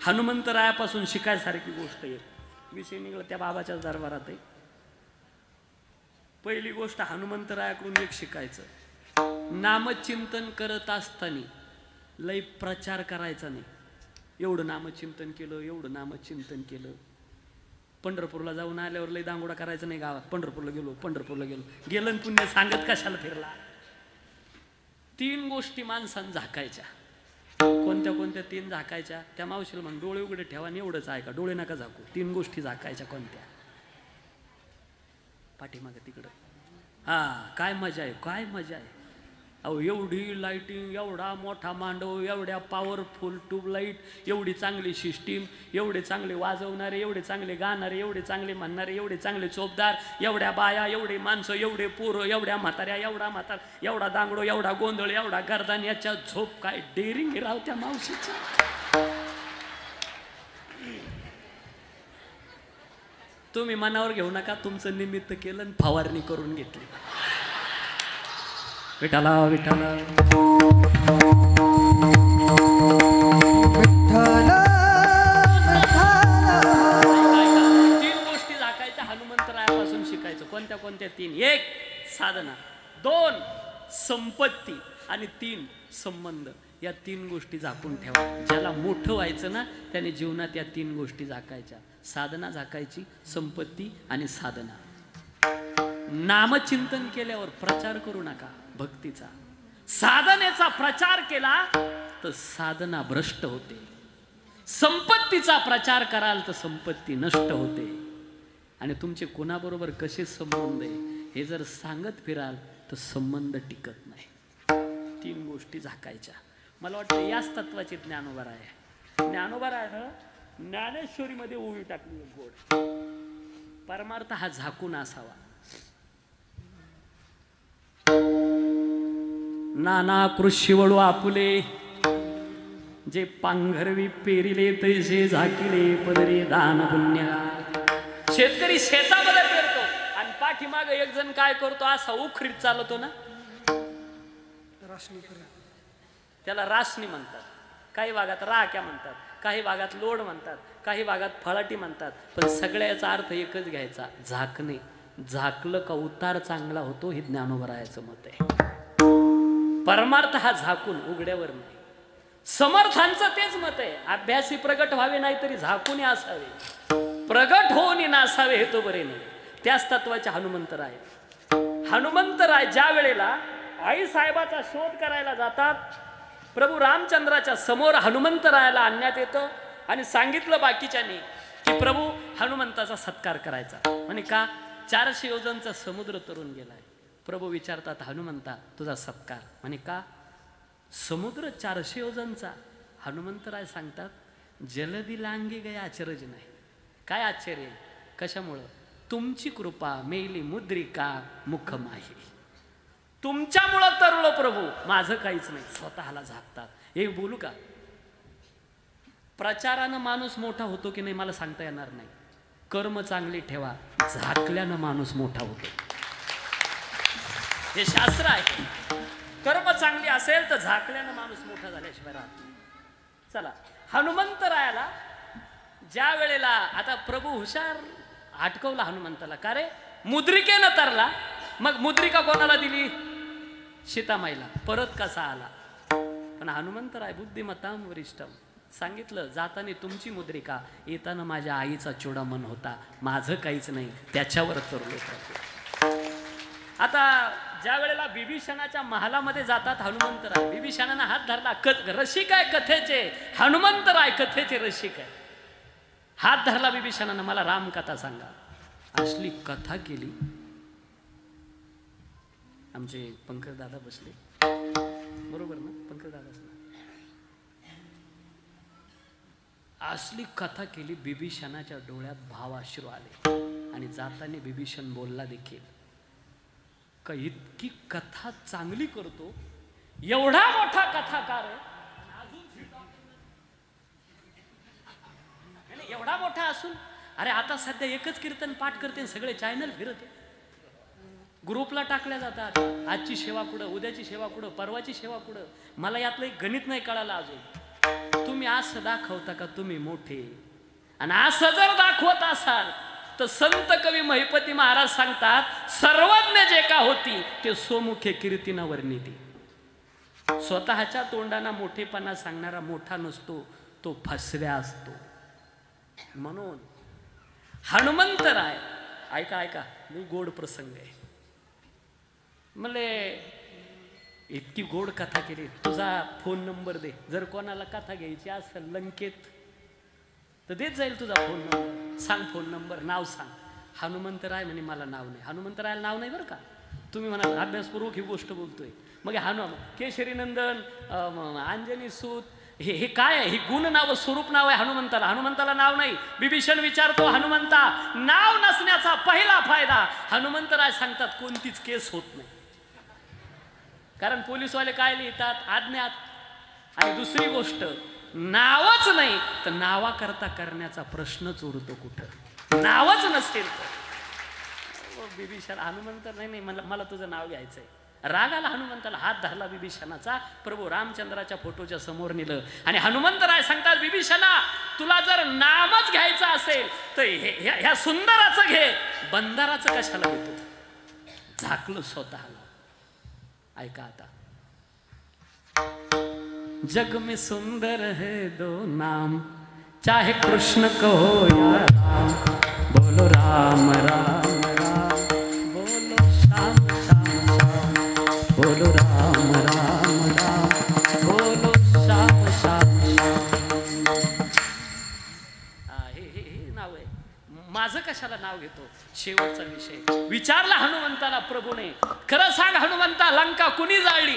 हनुमंतरायापासून शिकायसारखी गोष्ट आहे. विषय निघला त्या बाबाच्याच दरबारात आहे. पहिली गोष्ट हनुमंतरायाकडून एक शिकायचं, नामचिंतन करत असताना लय प्रचार करायचा नाही. एवढं नामचिंतन केलं, एवढं नामचिंतन केलं. पंढरपूरला जाऊन आल्यावर लय दांगोडा करायचा नाही गावात. पंढरपूरला गेलो, पंढरपूरला गेलो, गेलं पुण्य सांगत कशाला फिरला. 3 गोष्टी माणसानं झाकायच्या. कोणत्या कोणत्या 3 झाकायच्या? त्या मावशीला म्हण डोळे उघडे ठेवा आणि एवढंच आहे का, डोळे नका झाकू. 3 गोष्टी झाकायच्या. कोणत्या? पाठीमागे तिकडं. हा काय मजा आहे, काय मजा आहे. अहो एवढी लाईटिंग, एवढा मोठा मांडव, एवढ्या पॉवरफुल ट्यूबलाईट, एवढी चांगली सिस्टीम, एवढे चांगले वाजवणारे, एवढे चांगले गाणारे, एवढे चांगले म्हणणारे, एवढे चांगले चोपदार, एवढ्या बाया, एवढे माणसं, एवढे पोरं, एवढ्या म्हाताऱ्या, एवढा म्हातार, एवढा दांगडो, एवढा गोंधळ, एवढा गर्दान, याच्या झोप काय डेअरिंग राव त्या मावशीची. तुम्ही मनावर घेऊ नका, तुमचं निमित्त केलं आणि फवारणी करून घेतली. विठाला विठाला तीन गोष्टी झाकायच्या, हनुमंतरायापासून शिकायचं. कोणत्या कोणत्या? 3. 1 साधना, 2 संपत्ती आणि 3 संबंध. या 3 गोष्टी झाकून ठेवा. ज्याला मोठं व्हायचं ना त्याने जीवनात या 3 गोष्टी झाकायच्या. साधना झाकायची, संपत्ती आणि साधना. नामचिंतन केल्यावर प्रचार करू नका भक्तीचा. साधनेचा प्रचार केला तर साधना भ्रष्ट होते. संपत्तीचा प्रचार कराल तर संपत्ती नष्ट होते. आणि तुमचे कोणाबरोबर कसे संबंध आहे हे जर सांगत फिराल तर संबंध टिकत नाही. 3 गोष्टी झाकायच्या. मला वाटतं याच तत्वाची ज्ञानोबा आहे. ज्ञानोबा आहे ज्ञानेश्वरीमध्ये ओवी टाकली गोड. परमार्थ हा झाकून असावा. नाना कृषी वळू आपुले, जे पांघरवी पेरिले तैसे झाकिले पदरी दान पुण्या. शेतकरी शेतामध्ये पेरतो आणि पाठीमाग एक जण काय करतो, असा उखरीत चालतो ना, त्याला रासनी म्हणतात. काही भागात राख्या म्हणतात, काही भागात लोड म्हणतात, काही भागात फळाटी म्हणतात. पण सगळ्याचा अर्थ एकच घ्यायचा, झाकणे. झाकलं का उतार चांगला होतो, हे ज्ञानोबरायाचं मत आहे. परमार्थ हा झाकून, उघड्यावर नाही. समर्थांचं तेच मत आहे, अभ्यासी प्रगट व्हावे नाही तरी झाकून असावे, प्रगट होऊन नसावे हे तो बरे नाही. त्याच तत्वाचे हनुमंतराय. हनुमंतराय ज्या वेळेला आई साहेबाचा शोध करायला जातात, प्रभू रामचंद्राच्या समोर हनुमंतरायाला आणण्यात येतं आणि सांगितलं बाकीच्यांनी की प्रभू हनुमंताचा सत्कार करायचा. म्हणे का? 400 योजनचा समुद्र तरून गेलाय. प्रभू विचारतात हनुमंता तुझा सत्कार. म्हणे का? समुद्र 400 योजनचा. हनुमंतराय सांगतात जलदी लांगी गया आश्चर्य नाही. काय आश्चर्य? कशामुळं? तुमची कृपा मेली मुद्रिका मुख माही. तुमच्यामुळं तरलो प्रभू, माझं काहीच नाही. स्वतःला झाकतात. एक बोलू का? प्रचारानं माणूस मोठा होतो की नाही मला सांगता येणार नाही. कर्म चांगली ठेवा, झाकल्यानं माणूस मोठा होतो. हे शास्त्र आहे. कर्म चांगली असेल तर झाकल्यानं माणूस मोठा झाल्याशिवाय राहत नाही. चला, हनुमंतरायाला ज्या वेळेला आता प्रभू हुशार हटकवला हनुमंताला. का रे? मुद्रिकेनं तरला. मग मुद्रिका कोणाला दिली? सीतामाईला. परत कसा आला? पण हनुमंतराय बुद्धिमत्ताम वरिष्ठम. सांगितलं जाताना तुमची मुद्रिका, येताना माझ्या आईचा चुडामन होता, माझं काहीच नाही, त्याच्यावर तरलो प्रभू. आता ज्या वेळेला बिभीषणाच्या महालामध्ये जातात हनुमंतराय, बिभीषणानं हात धरला. रसिक आहे कथेचे हनुमंतराय, कथेचे रसिक आहे. हात धरला बिभीषणानं, मला रामकथा सांगा. असली कथा केली. आमचे पंकज दादा बसले बरोबर ना? पंकज दादा असली कथा केली. बिभीषणाच्या डोळ्यात भावाश्रू आले आणि जाताना बिभीषण बोलला देखील का इतकी कथा चांगली करतो, एवढा मोठा कथाकार आहे, एवढा मोठा असून अरे आता सध्या एकच कीर्तन पाठ करते, सगळे चॅनल फिरत ग्रुपला टाकल्या जातात. आजची सेवा कुठं, उद्याची सेवा कुठं, परवाची सेवा कुठं. मला यातलं एक गणित नाही कळालं अजून. तुम्ही असं दाखवता का तुम्ही मोठे? आणि असं जर दाखवत असाल तर संत कवी महिपती महाराज सांगतात सर्वज्ञ जे का होती ते सोमुखे कीर्तीनं वर्णिती. स्वतःच्या तोंडाना मोठेपणा सांगणारा मोठा नसतो, तो फसव्या असतो. म्हणून हनुमंतराय ऐका ऐका, मी गोड प्रसंग आहे. म्हणले इतकी गोड कथा केली, तुझा फोन नंबर दे. जर कोणाला कथा घ्यायची असेल लंकेत तर देत जाईल तुझा फोन नंबर. सांग फोन नंबर, नाव सांग. हनुमंतराय म्हणे मला नाव नाही. हनुमंतरायला नाव नाही बरं का, तुम्ही म्हणा अभ्यासपूर्वक ही गोष्ट बोलतोय. मग केशरी नंदन, अंजनी सूत, हे काय आहे? ही गुण नाव, स्वरूप नाव आहे हनुमंताला. हनुमंताला नाव नाही. बिभीषण विचारतो हनुमंता, नाव नसण्याचा पहिला फायदा. हनुमंतराय सांगतात कोणतीच केस होत नाही. कारण पोलीसवाले काय लिहितात? अज्ञात. आणि दुसरी गोष्ट, नावच नाही तर नावाकरता करण्याचा प्रश्नच उरतो कुठं. नावच नसेल तर बिभीषण हनुमंत नाही मला तुझं नाव घ्यायचंय. रागाला हनुमंताला, हात धरला बिभीषणाचा. प्रभू रामचंद्राच्या फोटोच्या समोर नेलं आणि हनुमंतराय सांगतात बिभीषणा तुला जर नामच घ्यायचं असेल तर ह्या सुंदराचं घे, बंदराचं कशाला घेतो? झाकलं स्वतःला. ऐका आता, जग में सुंदर है दो नाम, चाहे कृष्ण कहो या राम. बोलो राम राम राम, बोलो श्याम श्याम श्याम, बोलो राम राम राम, बोलो श्याम श्याम श्याम. हे नाव आहे. माझं कशाला नाव घेतो? शेवटचा विषय विचारला हनुमंताला प्रभूने. खरं सांग हनुमंता, लंका कुणी जाळली?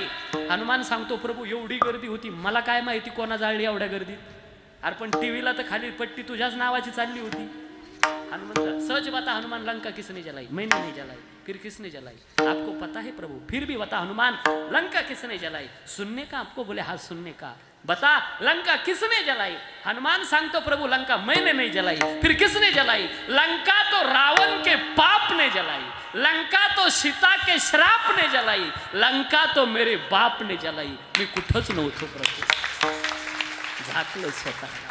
हनुमान सांगतो प्रभू एवढी गर्दी होती, मला काय माहिती कोणा जाळली एवढ्या गर्दीत. अरे पण टीव्हीला तर खाली पट्टी तुझ्याच नावाची चालली होती. हनुमंत सहज बता हनुमान, लंका किसने जलाई? मैंने नहीं जलाई. फिर किसने जलाई? आपको पता है प्रभु, फिर भी बता हनुमान, लंका किसने जलाई? सुनने का आपको? बोले हाँ सुनने का. बता लंका किसने जलाई? हनुमान सांगतो प्रभु लंका मैंने नहीं जलाई. फिर किसने जलाई? लंका तो रावण के पाप ने जलाई, लंका तो सीता के श्राप ने जलाई, लंका तो मेरे बाप ने जलाई. मी कुठंच नव्हतो प्रभू, झाकलं स्वतःला.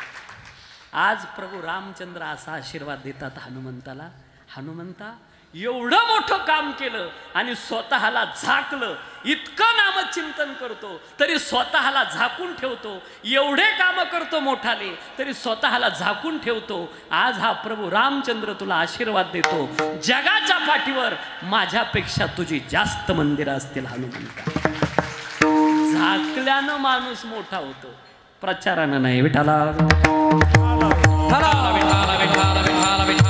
आज प्रभू रामचंद्र असा आशीर्वाद देतात हनुमंताला. हनुमंता एवढं मोठं काम केलं आणि स्वतःला झाकलं. इतकं नामचिंतन करतो तरी स्वतःला झाकून ठेवतो. एवढे काम करतो मोठाले तरी स्वतःला झाकून ठेवतो. आज हा प्रभू रामचंद्र तुला आशीर्वाद देतो, जगाच्या पाठीवर माझ्यापेक्षा तुझी जास्त मंदिरं असतील हनुमंता. झाकल्यानं माणूस मोठा होतो, प्रचारानं नाही. विठाला विठाला विठाला विठाला विठाला विठाला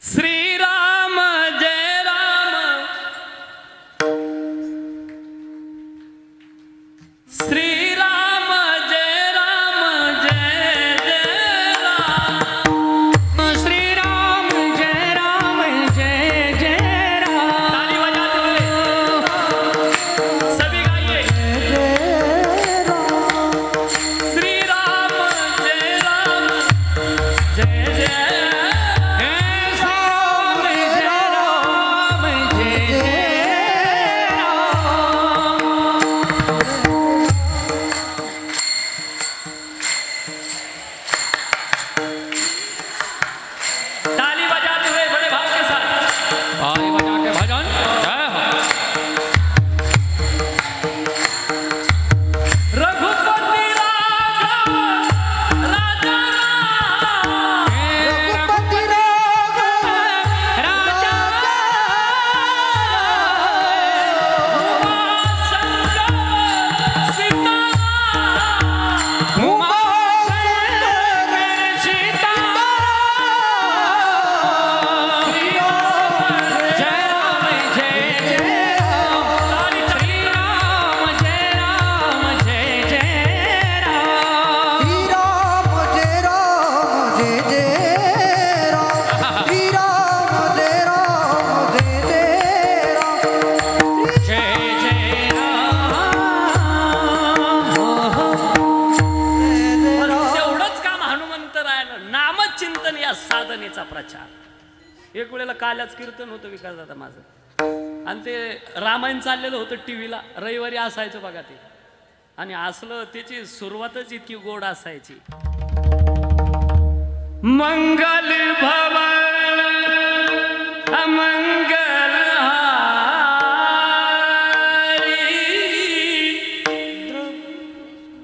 श्रीराम जय राम श्रीराम जय राम जय जय राम श्रीराम जय राम जय जय राम ताली बजाते हुए सभी गाइए श्रीराम जय राम जय जय श्रीराम जय राम जय जय ताली बजाते हुए बड़े भाव के साथ ताली बजा के भजन जय हो रघुपति राघव राजा राम रघुपति राघव राजा शंकर सीता उमा शंकर सीता जय राम जय जय राम ताली ताली श्रीराम जय राम जय जय राम श्री राम जय राम जय जय राम श्री राम जय राम जय जय राम जय जय राम तेवढंच काम हनुमंतरायानं नामचिंतन या साधनेचा प्रचार. एक वेळेला काल्याच कीर्तन होतं विकास दादा माझं आणि ते रामायण चाललेलं होतं टीव्हीला रविवारी असायचं बघा ते आणि असलं त्याची सुरुवातच इतकी गोड असायची. मंगल भवन अमंगल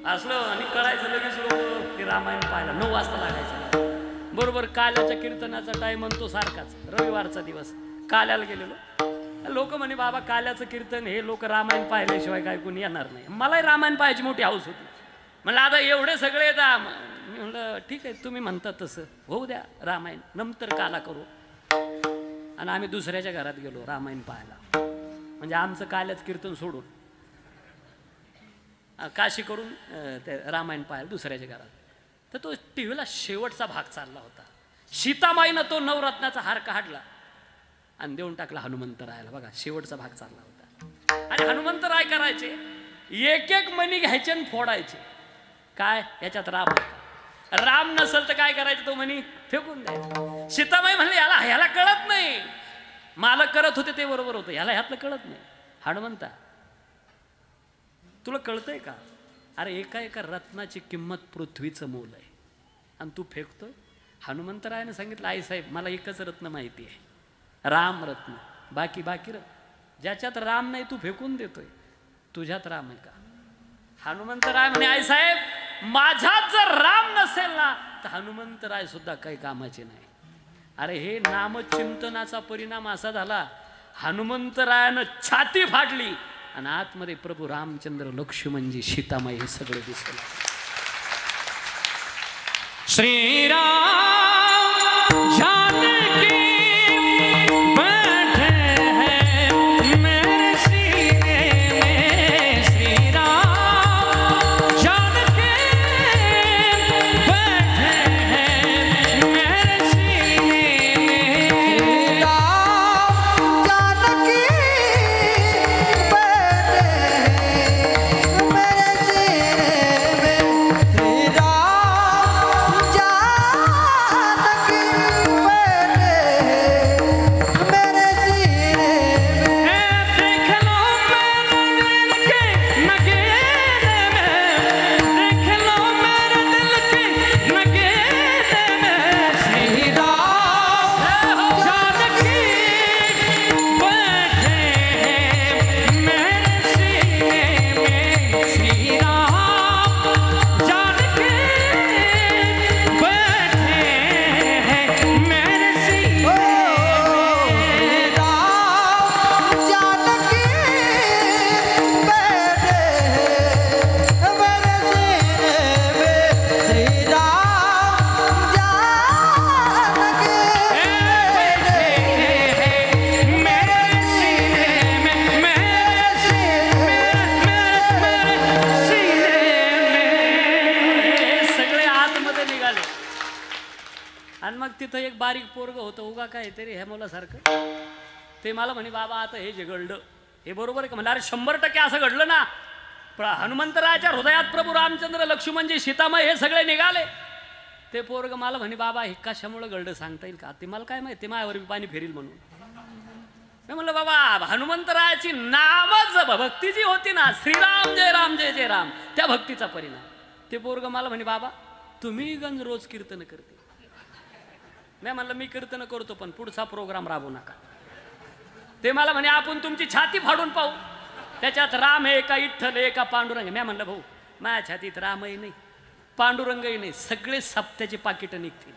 असलं आणि कळायचं लगेच लोक की रामायण पाहायला 9 वाजता लागायचं. बरोबर काल्याच्या कीर्तनाचा टाइम म्हणतो सारखाच रविवारचा दिवस काल्याला गेलेलो. लोक म्हणे बाबा काल्याचं कीर्तन हे लोक रामायण पाहिल्याशिवाय काय कोणी येणार नाही. मलाही रामायण पाहायची मोठी हौस होती. म्हणलं आता एवढे सगळे येतात. मी म्हणलं ठीक आहे तुम्ही म्हणता तसं होऊ द्या रामायण नंतर काला करू. आणि आम्ही दुसऱ्याच्या घरात गेलो रामायण पाहायला. म्हणजे आमचं काल्याचं कीर्तन सोडून काशी करून ते रामायण पाहायला दुसऱ्याच्या घरात. तर तो टी व्हीला शेवटचा भाग चालला होता. सीतामाईनं तो नवरत्नाचा हार काढला आणि देऊन टाकला हनुमंतरायाला. बघा शेवटचा भाग चालला होता. आणि हनुमंतराय करायचे एक एक मणी घ्यायचे आणि फोडायचे. काय याच्यात राम होता. राम नसेल तर काय करायचं तो मणी फेकून द्यायचा. सीतामाई म्हणले ह्याला कळत नाही. मालक करत होते ते बरोबर होतं. ह्यातलं कळत नाही. हनुमंता तुला कळतंय का? अरे एका एका रत्नाची किंमत पृथ्वीचं मोल आहे आणि तू फेकतोय. हनुमंतरायाने सांगितलं आई साहेब मला एकच रत्न माहिती आहे राम रत्न. बाकी रत्न ज्याच्यात राम नाही तू फेकून देतोय. तुझ्यात राम आहे का? हनुमंतराय म्हणे आई साहेब माझ्यात जर राम नसेल ना तर हनुमंतराय सुद्धा काही कामाचे नाही. अरे हे नामचिंतनाचा परिणाम असा झाला हनुमंतरायानं छाती फाडली आणि आतमध्ये प्रभू रामचंद्र लक्ष्मणजी सीतामाई हे सगळे दिसले. श्रीराम जानकी बैठे हैं मेरे सीने में श्रीराम जानकी बैठे हैं मेरे सीने में राम जानकी बैठे हैं मेरे सीने में श्री राम जानकी बारीक पोरग होतं उगा काहीतरी ह्या मुलासारखं. ते मला म्हणे बाबा आता हे जे घडलं हे बरोबर आहे का? म्हणलं अरे 100% असं घडलं ना. पण हनुमंतरायाच्या हृदयात प्रभू रामचंद्र लक्ष्मणजी सीतामाई हे सगळे निघाले. ते पोरग मला म्हणे बाबा हे कशामुळे घडलं सांगता येईल का? ते मला काय माहिती, माझ्यावर पाणी फेरील म्हणून. मी म्हणलं बाबा हनुमंतरायाची नामच भक्ती जी होती ना, श्रीराम जय राम जय जय राम, त्या भक्तीचा परिणाम. ते पोरग मला म्हणे बाबा तुम्ही गंज रोज कीर्तन करते. मी म्हणलं मी कीर्तन करतो पण पुढचा प्रोग्राम राबवू नका. ते मला म्हणे आपण तुमची छाती फाडून पाहू, त्याच्यात राम आहे का विठ्ठल आहे का पांडुरंग. मी म्हणलं भाऊ माझ्या छातीत रामही नाही पांडुरंगही नाही, सगळे सप्त्याचे पाकिट निघतील.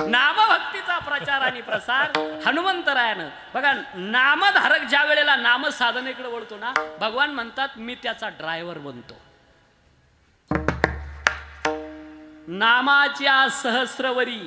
नामभक्तीचा प्रचार आणि प्रसार हनुमंतरायानं बघा. नामधारक ज्या वेळेला नाम साधनेकडे वळतो ना, भगवान म्हणतात मी त्याचा ड्रायव्हर बनतो. नामाच्या सहस्रवरी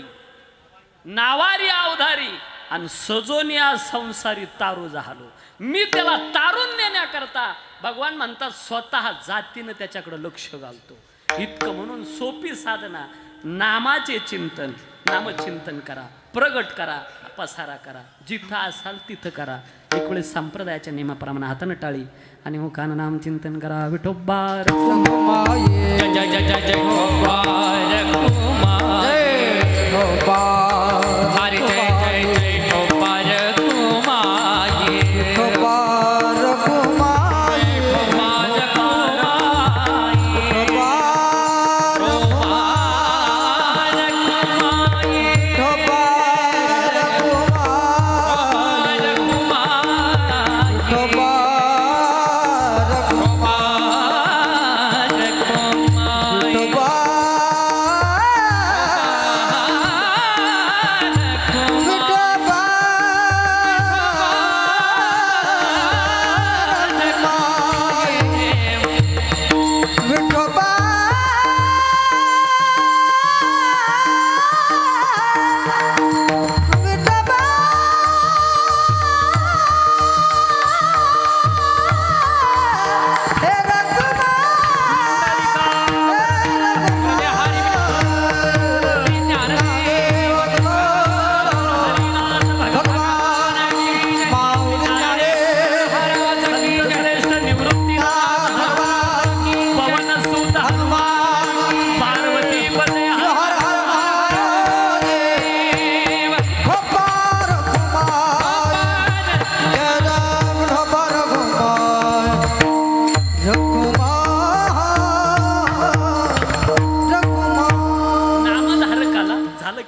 नावारी अवधारी आणि सजोनिया संसारी तारू झालो. मी त्याला तारून नेण्याकरता भगवान म्हणतात स्वतः जातीनं त्याच्याकडे लक्ष घालतो. इतकं म्हणून सोपी साधना नामाचे चिंतन. नामचिंतन करा, प्रगट करा, पसारा करा, जिथं असाल तिथं करा. एक वेळेस संप्रदायाच्या नियमाप्रमाणे हातानं टाळी आणि मुखानं नाम चिंतन करा. विठोबा जय जय जय जय जय गोपाल कुमार, हरे जय जय जय गोपाल कुमार, गोपाल कुमार, गोपाल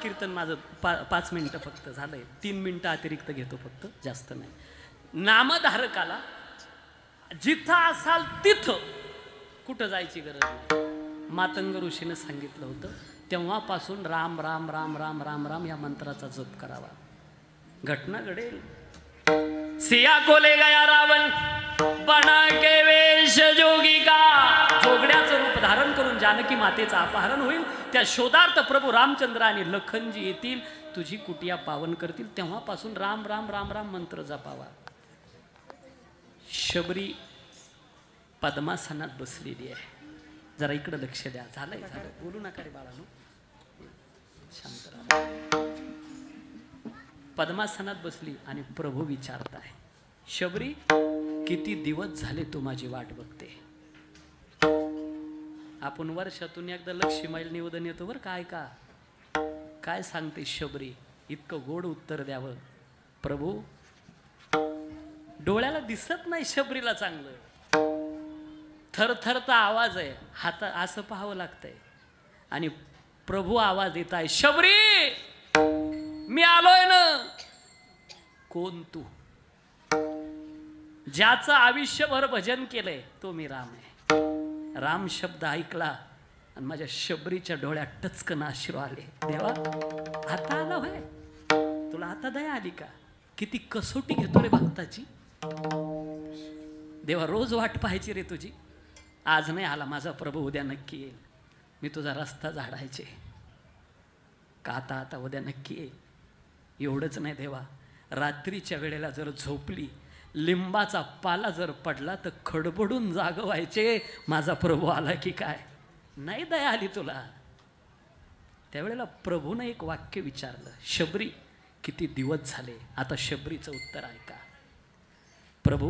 कीर्तन माझं 5 मिनिटं फक्त झालंय. 3 मिनिटं अतिरिक्त घेतो फक्त, जास्त नाही. नामधारकाला जिथं असाल तिथं कुठं जायची गरज नाही. मातंग ऋषीनं सांगितलं होतं तेव्हापासून राम राम राम राम राम राम या मंत्राचा जप करावा. घटना घडेल. सिया को ले गया रावण बना के वेश जोगी का. जोगड्याचं रूप धारण करून जानकी मातेचं अपहरण होईल. त्या शोधार्थ प्रभू रामचंद्र आणि लखनजी येतील, तुझी कुटिया पावन करतील. तेव्हापासून राम राम राम राम मंत्र जपावा. शबरी पद्मासनात बसलेली आहे. जरा इकडे लक्ष द्या. झालंय झालं, बोलू नका रे बाळानो, शांत राहा. पद्मासनात बसली आणि प्रभू विचारताय, शबरी किती दिवस झाले तू माझी वाट बघते. आपण वर्षातून एकदा लक्ष्मीमाईल निवेदन येतो बरं काय का. काय सांगते शबरी, इतकं गोड उत्तर द्यावं. प्रभू डोळ्याला दिसत नाही शबरीला चांगलं, थरथरता आवाज आहे, हात असं पाहावं लागतंय. आणि प्रभू आवाज देत आहे, शबरी मी आलोय ना. कोण तू? ज्याचं आयुष्यभर भजन केलंय तो मी राम आहे. राम शब्द ऐकला आणि माझ्या शबरीच्या डोळ्यात टचकन अश्रू आले. देवा आता आला होय, तुला आता दया आली का? किती कसोटी घेतो रे भक्ताची. देवा रोज वाट पाहायची रे तुझी. आज नाही आला माझा प्रभू, उद्या नक्की येईल. मी तुझा रस्ता झाडायचे का आता आता उद्या नक्की येईल. एवढंच नाही देवा, रात्रीच्या वेळेला जर झोपली, लिंबाचा पाला जर पडला तर खडबडून जाग व्हायचे, माझा प्रभू आला की काय. नाही दया आली तुला. त्यावेळेला प्रभूनं एक वाक्य विचारलं, शबरी किती दिवस झाले, आता शबरीचं उत्तर ऐका. प्रभु,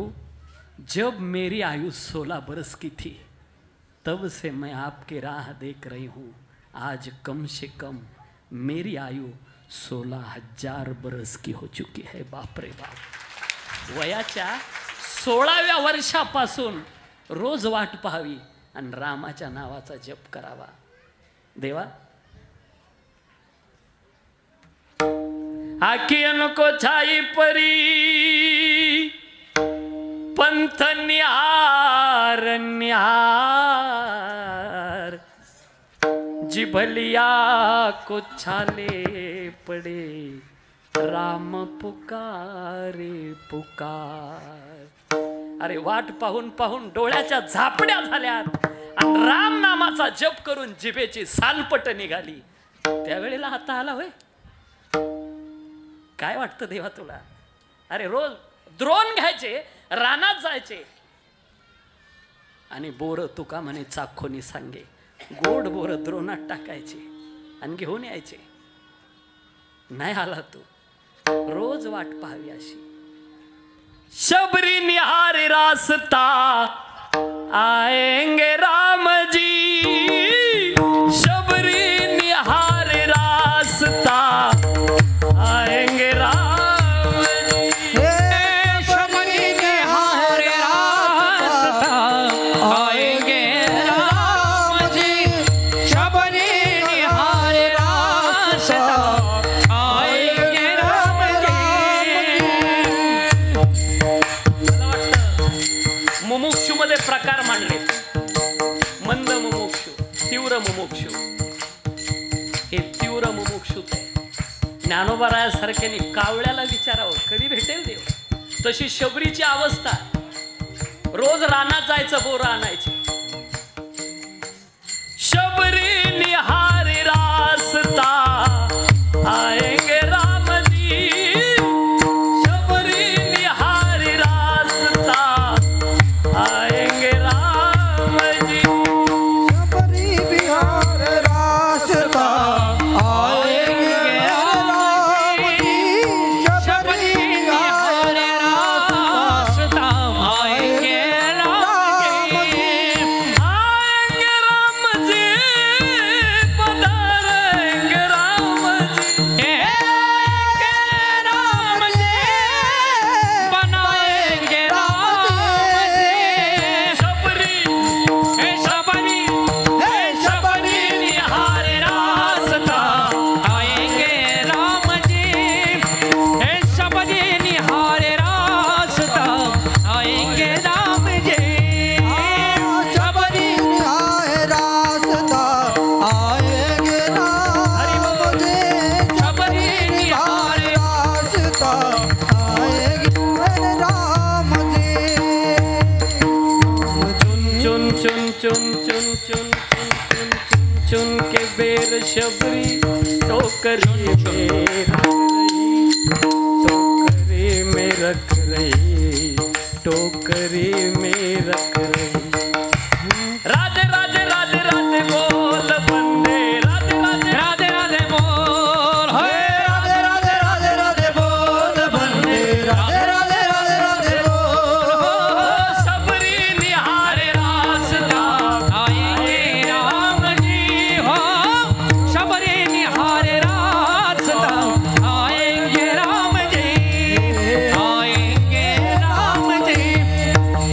जब मेरी आयु 16 बरस की थी तब से मैं आपकी राह देख रही हूँ. आज कम से कम मेरी आयु 16,000 बरस की हो चुकी है. बाप रे बाप. वयाच्या 16व्या वर्षापासून रोज वाट पाहावी आणि रामाच्या नावाचा जप करावा. देवा, आखियन को छाई परी पंथ न्यार न्यार, जिभलिया को छाले पडे, राम पुकारे पुकार. अरे वाट पाहून पाहून डोळ्याच्या झापड्या झाल्यात आणि राम नामाचा जप करून जिभेची सालपट निघाली. त्यावेळेला आता आला होय. काय वाटतं देवा तुला? अरे रोज द्रोण घ्यायचे, रानात जायचे आणि बोर तुका म्हणे चाखोनी सांगे, गोड बोर द्रोणात टाकायचे आणि घेऊन यायचे. नाही आला तू. रोज वाट पाहावी अशी. शबरी निहार रास्ता आएंगे राम जी, शबरी निहार रास्ता आएंगे राम जी. शबरी निहार रास्ता आएंगे राम जी, शबरी निहार रास्ता आएंगे राम जी. मुमुक्षु मध्ये प्रकार मांडले. मंद मुमुक्षु, तीव्र मुमुक्षु. हे तीव्र मुमुक्षुच आहे. ज्ञानोबारायासारख्याने कावळ्याला विचारावं कधी भेटेल देव. तशी शबरीची अवस्था. रोज रानात जायचं, बोरं आणायचे. शबरी निहार रास्ता आएंगे राम जी, शबरी निहार रास्ता आएंगे राम जी. शबरी बिहार रास्ता आएंगे राम जी, शबरी बिहार रास्ता आएंगे राम जी. आएंगे राम जी, पधारेंगे राम जी. राम जी बनाएंगे राम जी. शबरी हे शबरी, हे शबरी निहार रास्ता आएंगे राम जी, हे शबरी निहार रास्ता आएंगे राम जी. शबरी निहार रास्ता आएंगे राम जी, शबरी निहार रास्ता आएंगे राम जी. चुन चुन चुन चुन चुन चुन चुन चुन चुन के बेर शबरी टोकरी में रख रही, टोकरी में रख रही. राधे राधे राधे राधे बोल बंदे, राधे राधे राधे राधे बोल. राधे राधे राधे राधे बोल बंदे, राधे राधे राधे राधे बोल. शबरी निहार रास्ता आएंगे राम जी हो, शबरी निहार रास्ता आएंगे राम जी, आएंगे राम जी,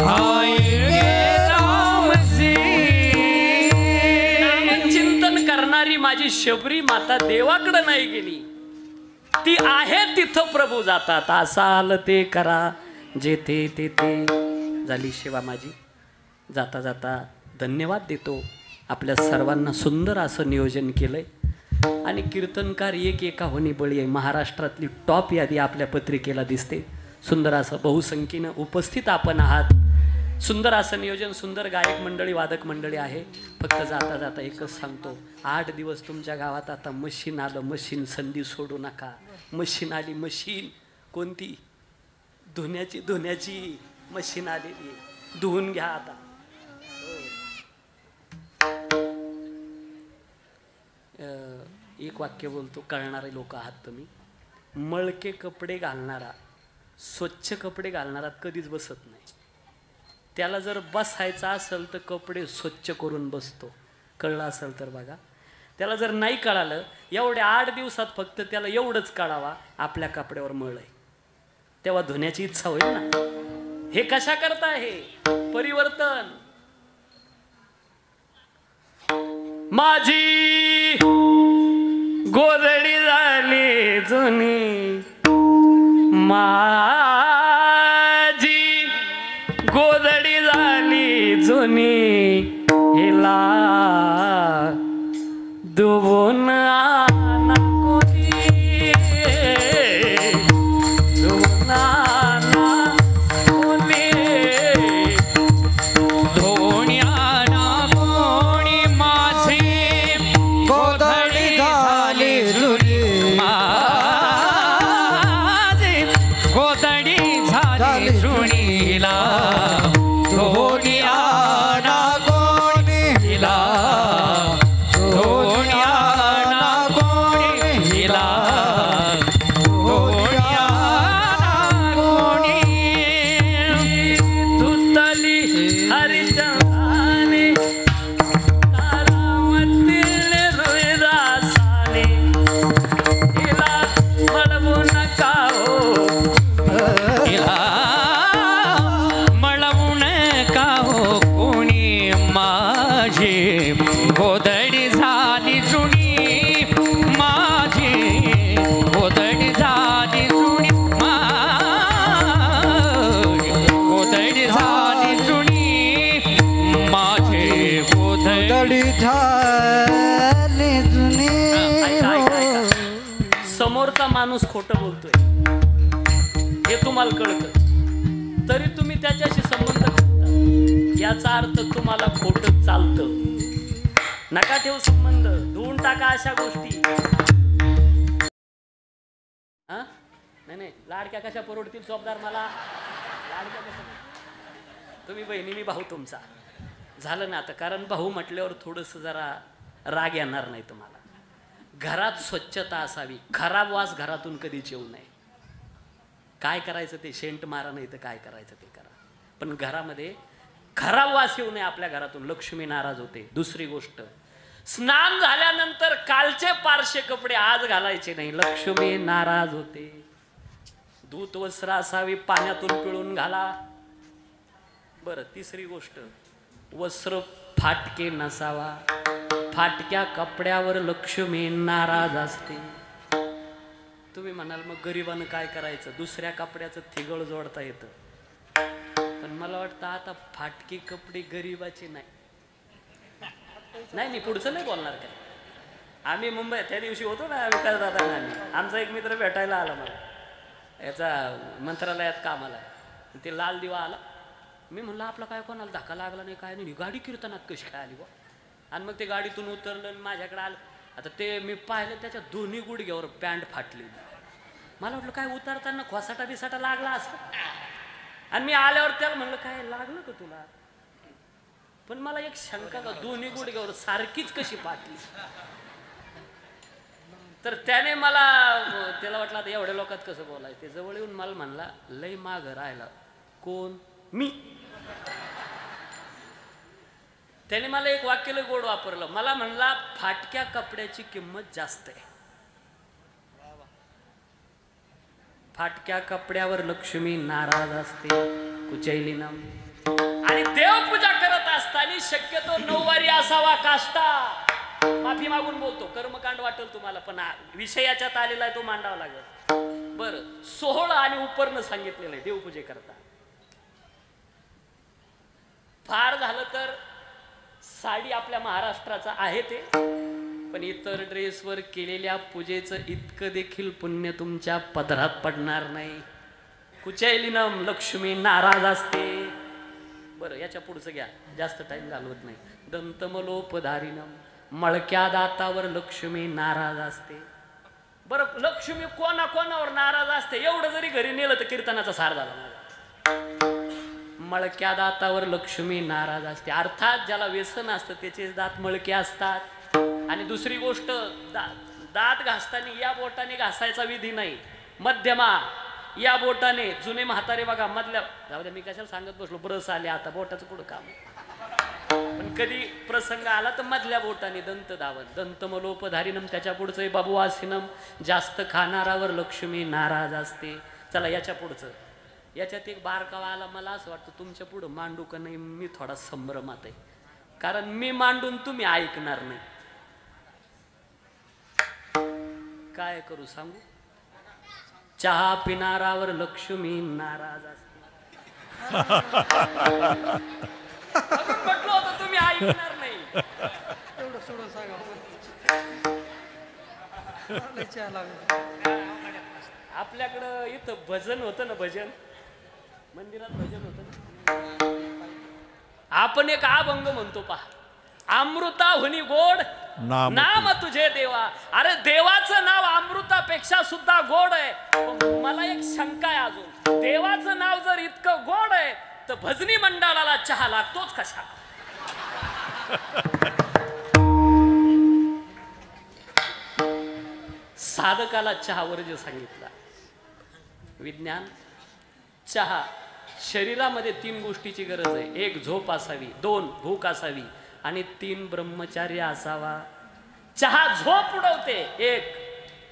आएंगे राम जी. चिंतन करणारी माझी शबरी माता देवाकडे नाही गेली. ती आहे तिथं प्रभू जातात. असाल ते करा, जेथे तेथे झाली सेवा माझी. जाता जाता धन्यवाद देतो. आपल्या सर्वांना सुंदर असं नियोजन केलंय आणि कीर्तनकार एक एका होणी बळी आहे. महाराष्ट्रातली टॉप यादी आपल्या पत्रिकेला दिसते. सुंदर असं बहुसंख्येनं उपस्थित आपण आहात. सुंदर असं नियोजन, सुंदर गायक मंडळी, वादक मंडळी आहे. फक्त जाता जाता एकच सांगतो, 8 दिवस तुमच्या गावात आता मशीन आलं. मशीन संधी सोडू नका. मशीन आली. मशीन कोणती? धुण्याची मशीन आलेली आहे. धुवून घ्या आता. एक वाक्य बोलतो, कळणारे लोक आहात तुम्ही. मळके कपडे घालणारा स्वच्छ कपडे घालणारा कधीच बसत नाही. त्याला जर बसायचं असेल तर कपडे स्वच्छ करून बसतो. कळलं असेल तर बघा. त्याला जर नाही कळालं, एवढ्या 8 दिवसात फक्त त्याला एवढंच कळावा, आपल्या कपड्यावर मळ आहे, तेव्हा धुण्याची इच्छा होईल ना. हे कशा करता हे परिवर्तन. माझी गोधडी झाली जुनी, माझी गोधडी झाली जुनी, हिला दुबून आणा कोणी, दुबून आणा कोणी, धोण्याना कोणी माझी गोधडी झाली जुनी, माझी गोधडी झाली जुनीला, धोण्याना कोणी हिला, धोण्याना कोणी हिला, धोण्याना कोणी. धुतली हरिचंद्राने, तारामतीने रोहिदासाने, हिला बळवू नका हो, हिला मळवून का हो कोणी, माझी गोधडी झाली जुनी, माझी गोधडी झाली जुनी, माझी गोधडी झाली जुनी, माझी गोधडी. गोधडी झाली जुनी. ऐका, ऐका, ऐका. समोरचा माणूस खोटं बोलतोय हे तुम्हाला कळतं, तरी तुम्ही त्याच्याशी संबंध ठेवता, याचा अर्थ तुम्हाला खोटं चालतं. नका ठेवू संबंध, धुवून टाका अशा गोष्टी. हा नाही नाही, लाडक्या कशा परवडतील चोपदार मला, लाडक्या कशा. तुम्ही बहिणी, मी भाऊ तुमचा, झालं ना आता. कारण भाऊ म्हटल्यावर थोडंसं जरा राग येणार नाही तुम्हाला. घरात स्वच्छता असावी, खराब वास घरातून कधीच येऊ नये. काय करायचं ते शेंट मारा, नाही तर काय करायचं ते करा, पण घरामध्ये खराब वास येऊ नये आपल्या घरातून. लक्ष्मी नाराज होते. दुसरी गोष्ट, स्नान झाल्यानंतर कालचे पारशे कपडे आज घालायचे नाही, लक्ष्मी नाराज होते. धूत वस्त्र असावी, पाण्यातून पिळून घाला. बरं, तिसरी गोष्ट, वस्त्र फाटके नसावा, फाटक्या कपड्यावर लक्ष्मी नाराज असते. तुम्ही म्हणाल मग गरिबानं काय करायचं, दुसऱ्या कपड्याचं थिगळ जोडता येतं. पण मला वाटतं आता फाटके कपडे गरिबाचे नाही. नाही मी पुढचं नाही बोलणार काय. आम्ही मुंबईत त्या दिवशी होतो ना विकास दादा, आम्ही आमचा एक मित्र भेटायला आला मला, याचा मंत्रालयात कामाला आहे. ते लाल दिवा आला. मी म्हणलं आपला काय कोणाला धक्का लागला नाही काय नाही, गाडी कीर्तनात कशी काय आली बा. आणि मग ते गाडीतून उतरलं आणि माझ्याकडे आलं. आता ते मी पाहिलं, त्याच्या दोन्ही गुडघ्यावर पॅन्ट फाटली. मला वाटलं काय उतरताना खोसाटा बिसाटा लागला असं. आणि मी आल्यावर त्याला म्हणलं काय लागलं का तुला. पण मला एक शंका का, दोन्ही गुडघ्यावर सारखीच कशी फाटली. तर त्याने मला, त्याला वाटलं आता एवढ्या लोकात कसं बोलायचं. ते जवळ येऊन मला म्हणला लय माग राहिला. कोण? मी. त्याने मला एक वाक्य लय गोड वापरलं. मला म्हणला फाटक्या कपड्याची किंमत जास्त आहे. फाटक्या कपड्यावर लक्ष्मी नाराज असते. कुचैलीनम. आणि देवपूजा करत असताना शक्यतो 9 वारी असावा काष्टा. माफी मागून बोलतो, कर्मकांड वाटेल तुम्हाला, पण विषयाच्यात आलेला आहे तो मांडावा लागेल. बरं, 16 आणि उपरनं सांगितलेलं आहे देवपूजे करता. फार झालं तर साडी आपल्या महाराष्ट्राचा आहे ते, पण इतर ड्रेसवर केलेल्या पूजेचं इतकं देखील पुण्य तुमच्या पदरात पडणार नाही. कुचैलीनम, लक्ष्मी नाराज असते. बरं, याच्या पुढचं घ्या, जास्त टाइम घालवत नाही. दंतमलोपधारिणम, मळक्या दातावर लक्ष्मी नाराज असते. बरं, लक्ष्मी कोणावर नाराज असते एवढं जरी घरी नेलं तर कीर्तनाचा सार झाला. मळक्या दातावर लक्ष्मी नाराज असते. अर्थात ज्याला व्यसन असतं त्याचे दात मळके असतात. आणि दुसरी गोष्ट, दात घासताना या बोटाने घासायचा विधी नाही, मध्यमा या बोटाने. जुने म्हातारे बघा मधल्या, जाऊ द्या मी कशाला सांगत बसलो, ब्रश आले आता बोटाचं पुढं काम. पण कधी प्रसंग आला तर मधल्या बोटाने दंत धावत. दंतमलोपधारिणम, त्याच्या पुढचं बाबुवासिनम, जास्त खाणारावर लक्ष्मी नाराज असते. चला याच्या पुढचं, याच्यात एक बारकावा आला. मला असं वाटतं तुमच्या पुढं मांडू का नाही, मी थोडा संभ्रमात आहे, कारण मी मांडून तुम्ही ऐकणार नाही. काय करू सांगू? चहा पिणारावर लक्ष्मी नाराज असते. म्हटलं होतं तुम्ही ऐकणार नाही. एवढं सोडून सांगा. आपल्याकडं इथं भजन होतं ना, भजन मंदिरात भजन होतं ना. आपण एक अभंग म्हणतो पहा, अमृता हुनी गोड नाम तुझे देवा. अरे देवाचं नाव अमृतापेक्षा सुद्धा गोड आहे. पण मला एक शंका आहे अजून, देवाचं नाव जर इतकं गोड आहे तर भजनी मंडळाला चहा लागतोच कशा? साधकाला चहावर जे सांगितलं विज्ञान, चहा शरीरामध्ये 3 गोष्टीची गरज आहे. 1 झोप असावी, 2 भूक असावी आणि 3 ब्रह्मचार्य असावा. चहा झोप उडवते 1,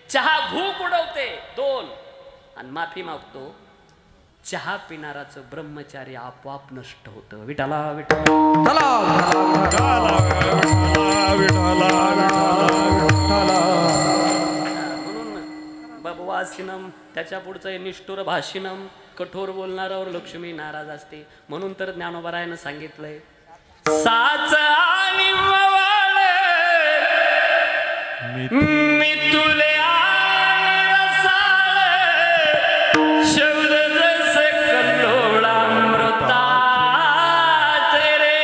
चहा भूक उडवते 2, आणि माफी मागतो चहा पिणाराचं ब्रह्मचार्य आपोआप नष्ट होतं. विठाला विठाला म्हणून बबवासिनम, त्याच्या पुढचं निष्ठुर भाषिनम, कठोर बोलणाऱ्यावर लक्ष्मी नाराज असते. म्हणून तर ज्ञानोबरायानं सांगितलंय, साच आणि मवाळे मी तुले आणि रसाळे, शब्द जसे कल्लोळामृताचे रे.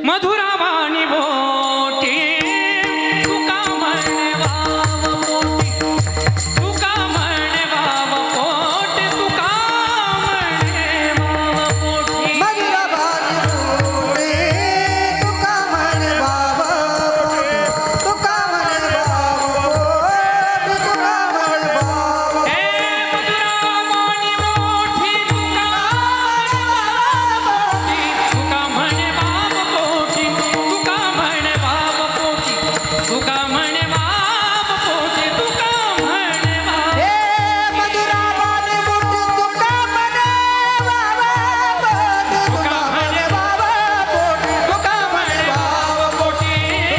मधुरावाणी बोटी तुका म्हणे वाव पोटी, तुका म्हणे वाव पोटी, तुका म्हणे वाव पोटी. मधुरा भाजी गोडे, तुका म्हणे बाबा पोटे, तुका म्हणे बाबा पोटे, तुका म्हणे बाबा. हे मधुरावाणी बोटी तुका म्हणे वाव पोटी, तुका म्हणे वाव पोटी, तुका म्हणे वाव पोटी, तुका म्हणे वाव. हे मधुरा भाजी गोडे, तुका म्हणे बाबा पोटे, तुका म्हणे बाबा पोटे, तुका म्हणे वाव पोटी,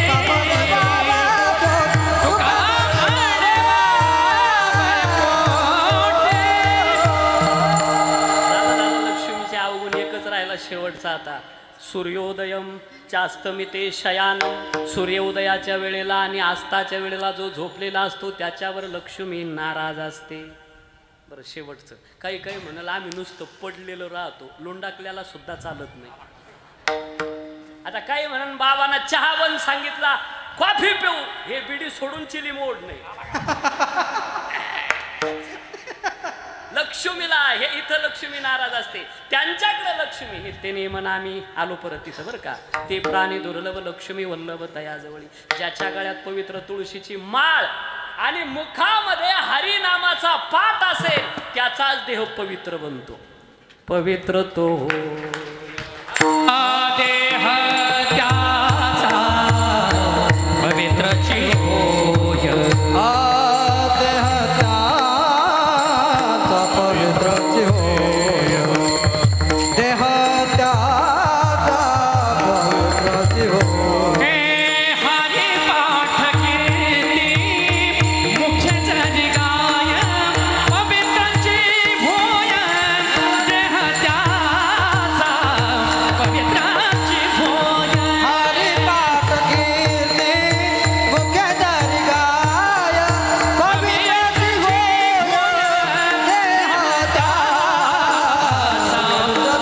तुका म्हणे बाबा पोटे, तुका म्हणे दादा लक्ष्मीचे अवगुण एकच राहिला शेवटचा आता. सूर्योदयम चास्तमिते शयानम, सूर्योदयाच्या वेळेला आणि आस्ताच्या वेळेला जो झोपलेला असतो त्याच्यावर लक्ष्मी नाराज असते. बरं शेवटचं, काही काही म्हणाल आम्ही नुसतं पडलेलं राहतो, लोंडाकल्याला सुद्धा चालत नाही. आता काही म्हणून बाबांना चहा बंद सांगितला, कॉफी पिऊ, हे बिडी सोडून चिली मोड नाही. लक्ष्मीला हे इथं लक्ष्मी नाराज असते, त्यांच्याकडे लक्ष्मी. नित्य नियमन आम्ही आलो परत तिथं बरं का. ते प्राणी दुर्लभ लक्ष्मी वल्लभ तयाजवळी, ज्याच्या गळ्यात पवित्र तुळशीची माळ आणि मुखामध्ये हरिनामाचा पाठ असेल त्याचाच देह पवित्र बनतो. पवित्र तो देह त्याचा पवित्रची होय. देह त्याचा पवित्रची होय, देह त्याचा पवित्रची होय. हे हरी पाठ कीर्ती मुख्य जरी गाय, पवित्रची होय. देह त्याचा पवित्रची होय. हरी पाठ कीर्ती मुख्य जरी गाय, पवित्रची होय, देह त्याचा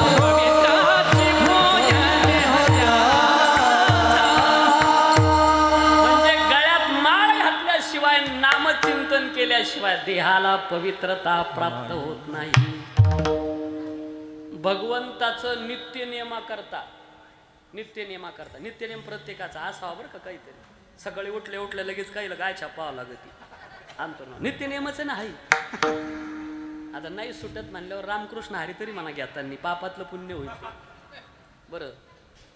पवित्रची होय. देह म्हणजे गळ्यात माळ घातल्याशिवाय नामचिंतन केल्याशिवाय देहाला पवित्रता प्राप्त होत नाही. भगवंताचं नित्य नियम करता, नित्य नियम प्रत्येकाचा असावा बरं का काहीतरी. सकाळी उठले उठले लगेच काही गाय छापावं लागते आणतो ना नित्य नियमच आहे ना हाई. आता नाही सुटत म्हणल्यावर रामकृष्ण हरी तरी म्हणा घेताना पापातलं पुण्य होईल. बरं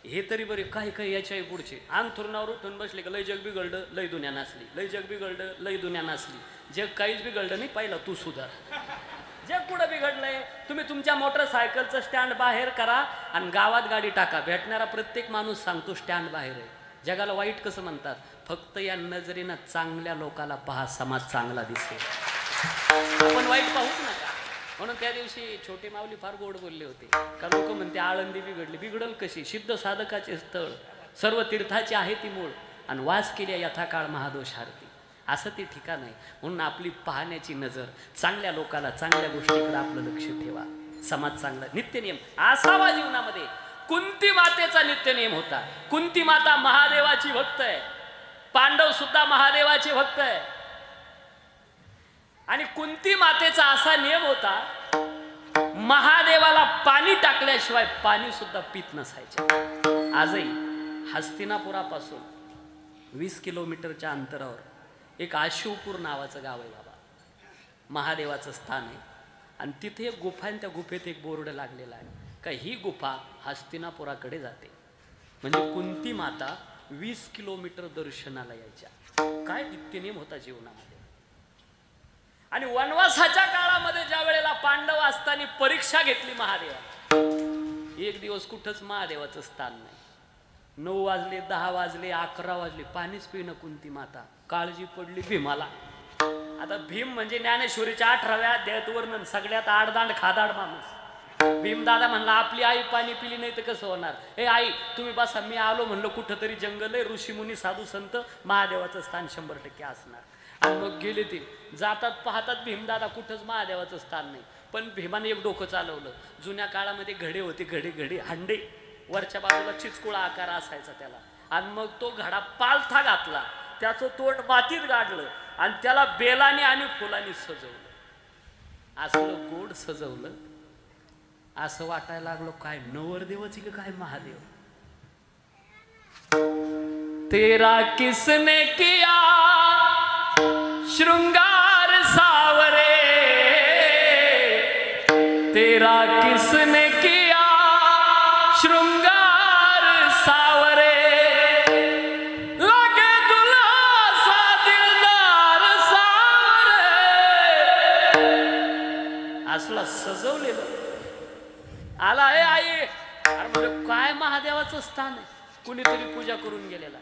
हे तरी बरे काही काही याच्याही पुढचे अंथरुणावर उठून बसले का लय जग बिघडलं लय दुनिया नाचली, लय जग बिघडलं लय दुनिया नाचली. जग काहीच बिघडलं नाही, पहिला तू सुधार. जग कुठं बिघडलंय? तुम्ही तुमच्या मोटरसायकलचं स्टँड बाहेर करा आणि गावात गाडी टाका, भेटणारा प्रत्येक माणूस सांगतो स्टँड बाहेर आहे. जगाला वाईट कसं म्हणतात? फक्त या नजरेनं चांगल्या लोकाला पहा, समाज चांगला दिसेल. आपण वाईट पाहूच नका. म्हणून त्या दिवशी छोटे माऊली फार गोड बोलले होते का लोक म्हणते आळंदी बिघडली. बिघडल कशी? सिद्ध साधकाचे स्थळ, सर्व तीर्थाचे आहे ती मूळ, आणि वास केल्या यथाकाळ महादोष हारती. असं ते ठिकाण आहे. म्हणून आपली पाहण्याची नजर चांगल्या लोकाला, चांगल्या गोष्टीकडे आपलं लक्ष ठेवा. समाज चांगला. नित्यनियम असावा जीवनामध्ये. कुंती मातेचा नित्यनियम होता. कुंती माता महादेवाची भक्त आहे, पांडव सुद्धा महादेवाचे भक्त आहे. आणि कुंती मातेचा असा नियम होता, महादेवाला पाणी टाकल्याशिवाय पाणी सुद्धा पित नसायचे. आजही हस्तिनापुरापासून 20 किलोमीटरच्या अंतरावर एक आशिवपूर नावाचं गाव आहे बाबा. महादेवाचं स्थान आहे आणि तिथे एक गुफा आहे. त्या गुफेत एक बोर्ड लागलेला आहे का ही गुफा हस्तिनापुराकडे जाते. म्हणजे कुंती माता 20 किलोमीटर दर्शनाला यायच्या. काय नित्यनियम होता जीवनामध्ये. आणि वनवासाच्या काळामध्ये ज्या वेळेला पांडव असताना परीक्षा घेतली महादेवा, एक दिवस कुठंच महादेवाचं स्थान नाही. 9 वाजले, 10 वाजले, 11 वाजले, पाणीच पिणं कुंती माता. काळजी पडली भीमाला. आता भीम म्हणजे ज्ञानेश्वरीच्या 18व्या अध्यायात वर्णन, सगळ्यात आडदांड खादाड माणूस. भीमदादा म्हणला आपली आई पाणी पिली नाही तर कसं होणार? ए आई तुम्ही बसा, मी आलो म्हणलं कुठं तरी जंगल आहे, ऋषीमुनी साधू संत, महादेवाचं स्थान 100% असणार. आणि मग गेले ते जातात, पाहतात भीमदादा कुठंच महादेवाचं स्थान नाही. पण भीमाने एक डोकं चालवलं. जुन्या काळामध्ये घडे होते, घडे हांडे, वरच्या बाजूला चिचकुळा आकार असायचा त्याला. आणि मग तो घडा पालथा घातला, त्याचं तोंड मातीत गाडलं आणि त्याला बेलाने आणि फुलांनी सजवलं. असलं गोड सजवलं, असं वाटायला लागलो काय नवरदेवाची का काय महादेव. तेरा किसने किया श्रृंगार सावरे, तेरा किसने किया श्रृंगार सावरे, लगे दुल्हा सा दिलदार सावरे. असला सजवलेलं आला. ए आई, अरे म्हणजे काय महादेवाचं स्थान आहे, कुणीतरी पूजा करून गेलेला.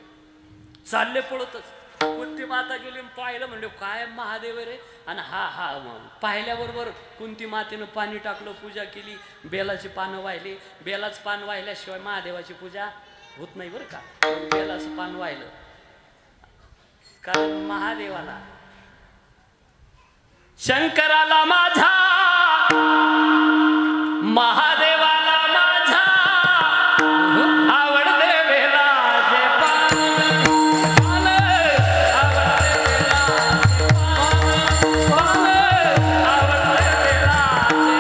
चालले पळतच. कुंती माता गेली, पाहिलं म्हणजे काय महादेव रे. आणि हा पाहिल्याबरोबर कुंती मातेनं पाणी टाकलं, पूजा केली, बेलाची पानं वाहिली. बेलाच पान वाहिल्याशिवाय महादेवाची पूजा होत नाही बरं का. बेलाचं पान वाहिलं कारण महादेवाला, शंकराला माझा, महादेवाला माझा आवडते बेलाचे पान, आवडते बेलाचे पान, आवडते बेलाचे,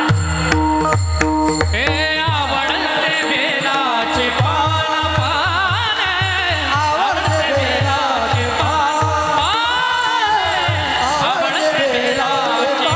हे आवडते बेलाचे पान, आवडते बेलाचे पान, आवडते बेलाचे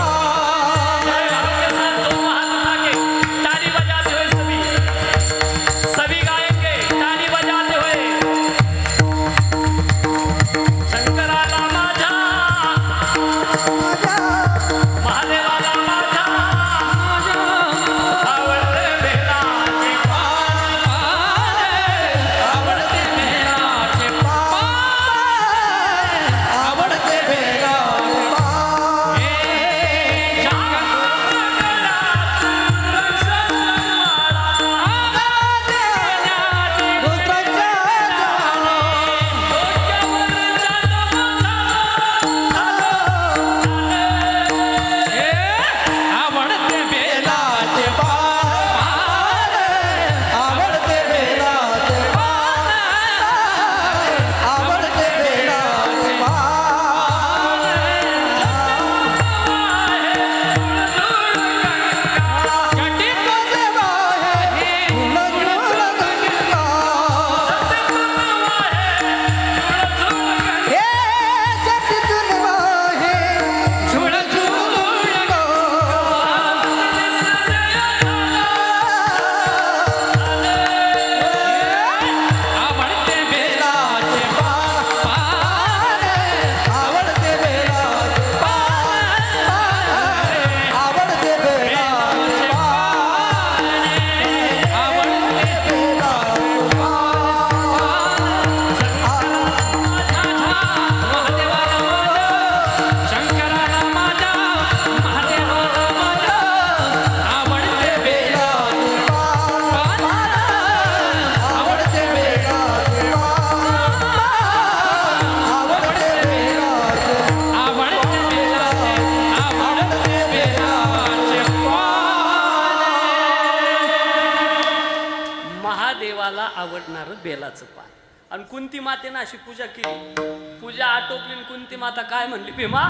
आवडणारं बेलाचं पान. आणि कुंती मातेनं अशी पूजा केली. पूजा आटोपली आणि कुंती माता काय म्हणली, भीमा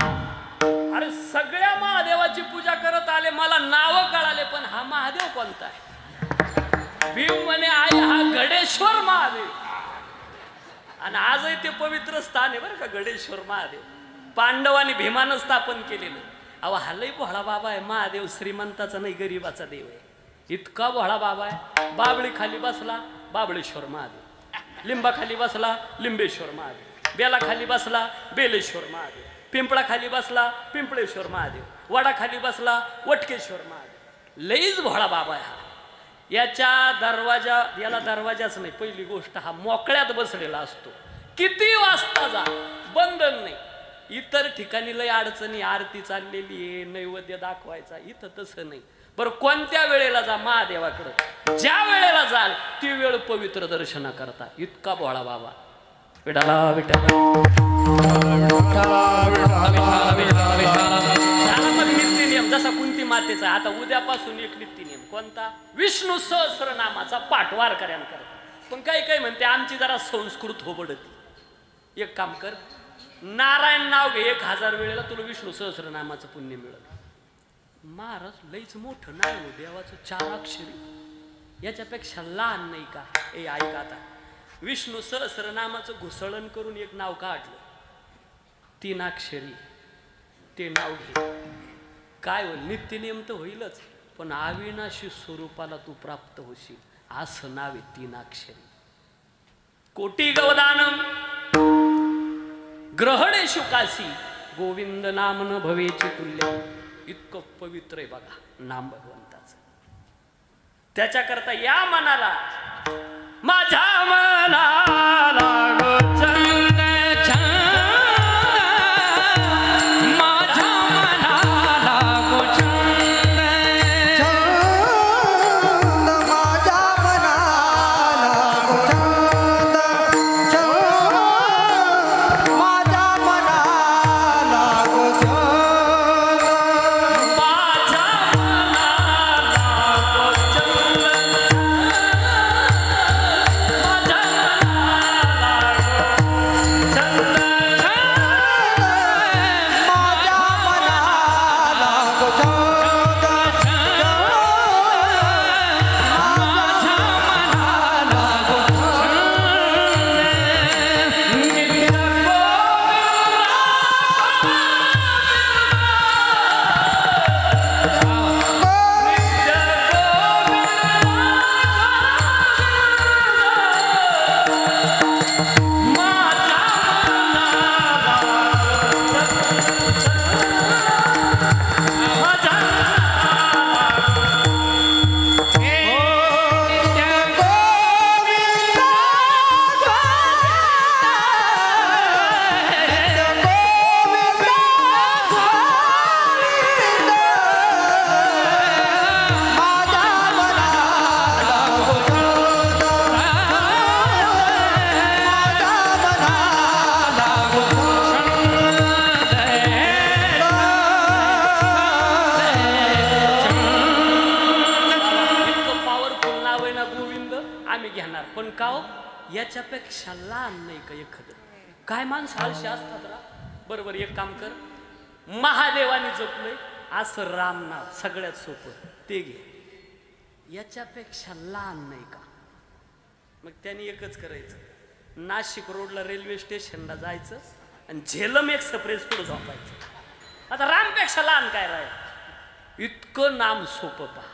अरे सगळ्या महादेवाची पूजा करत आले, मला नाव कळाले, पण हा महादेव कोणता आहे? भीम म्हणे आई हा गडेश्वर महादेव. आणि आजही ते पवित्र स्थान आहे बरं का, गडेश्वर महादेव. पांडवांनी भीमानं स्थापन केलेलं. अहो हा लई भोळा बाबा आहे महादेव, श्रीमंताचा नाही गरीबाचा देव आहे. इतका भोळा बाबा आहे. बाबळी खाली बसला बाबळेश्वर महादेव, लिंबा खाली बसला लिंबेश्वर महादेव, बेला खाली बसला बेलेश्वर महादेव, पिंपळा खाली बसला पिंपळेश्वर महादेव, वडा खाली बसला वटकेश्वर महादेव. लईच भोळा बाबा आहे हा. याच्या दरवाजा, याला दरवाजाच नाही. पहिली गोष्ट हा मोकळ्यात बसलेला असतो. किती वाजता जा, बंधन नाही. इतर ठिकाणी लय अडचणी, आरती चाललेली आहे, नैवेद्य दाखवायचा, इथं तसं नाही. बरं कोणत्या वेळेला जा महादेवाकडं, ज्या वेळेला जाल ती वेळ पवित्र दर्शन करता. इतका भोळा बाबा. विठाला विठाला मग नित्य नियम जसा कुंती मातेचा. आता उद्यापासून एक नित्य नियम कोणता, विष्णू सहस्रनामाचा पाठ वारकऱ्यांना करता. पण काही काही म्हणते आमची जरा संस्कृत होबडती. एक काम कर, नारायण नाव घे 1000 वेळेला, तुला विष्णू सहस्रनामाचं पुण्य मिळेल. महाराज लईच मोठं नाव हो देवाचं, 4 अक्षरी, याच्यापेक्षा लहान नाही का? ए ऐका आता, विष्णू सहस्रनामाचं घुसळण करून एक नाव काढलं, 3 अक्षरी, ते नाव घे. काय होईल? नित्यनियम तर होईलच, पण अविनाशी स्वरूपाला तू प्राप्त होशील. असं नाव आहे 3 अक्षरी. कोटी गवदानम ग्रहणेषु काशी गोविंद नाम न भवेची तुल्य. इतकं पवित्र आहे बघा नाम भगवंताचं. त्याच्याकरता या मनाला, माझ्या मनाला गोचंद माझ्या मनाला गोचंद, छंद माझ्या मनाला गोचंद, छंद माझ्या मनाला गोचंद, माझ्या मनाला गोचंद, माझ्या याच्यापेक्षा लहान नाही का एखादं? काय माणसं आळशी असतात रा. बरोबर, एक काम कर, महादेवाने जपलंय असं राम नाव सगळ्यात सोपं, ते घे. याच्यापेक्षा लहान नाही का? मग त्यांनी एकच करायचं, नाशिक रोडला रेल्वे स्टेशनला जायचं आणि झेलम एक्सप्रेस पुढे झोपायचं. आता रामपेक्षा लहान काय राहील? इतकं नाम सोपं पहा.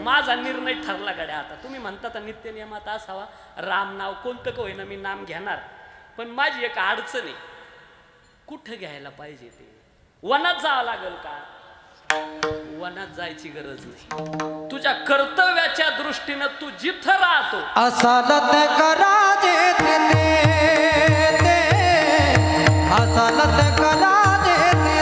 माझा निर्णय ठरला गड्या. आता तुम्ही म्हणता तर नित्य नियमात असावा, राम नाव कोणतं का होईना मी नाम घेणार, पण माझी एक अडचण आहे, कुठं घ्यायला पाहिजे ते? वनात जावं लागेल का? वनात जायची गरज नाही. तुझ्या कर्तव्याच्या दृष्टीनं तू जिथं राहतो असलत करा जे ते असलत करा जे ते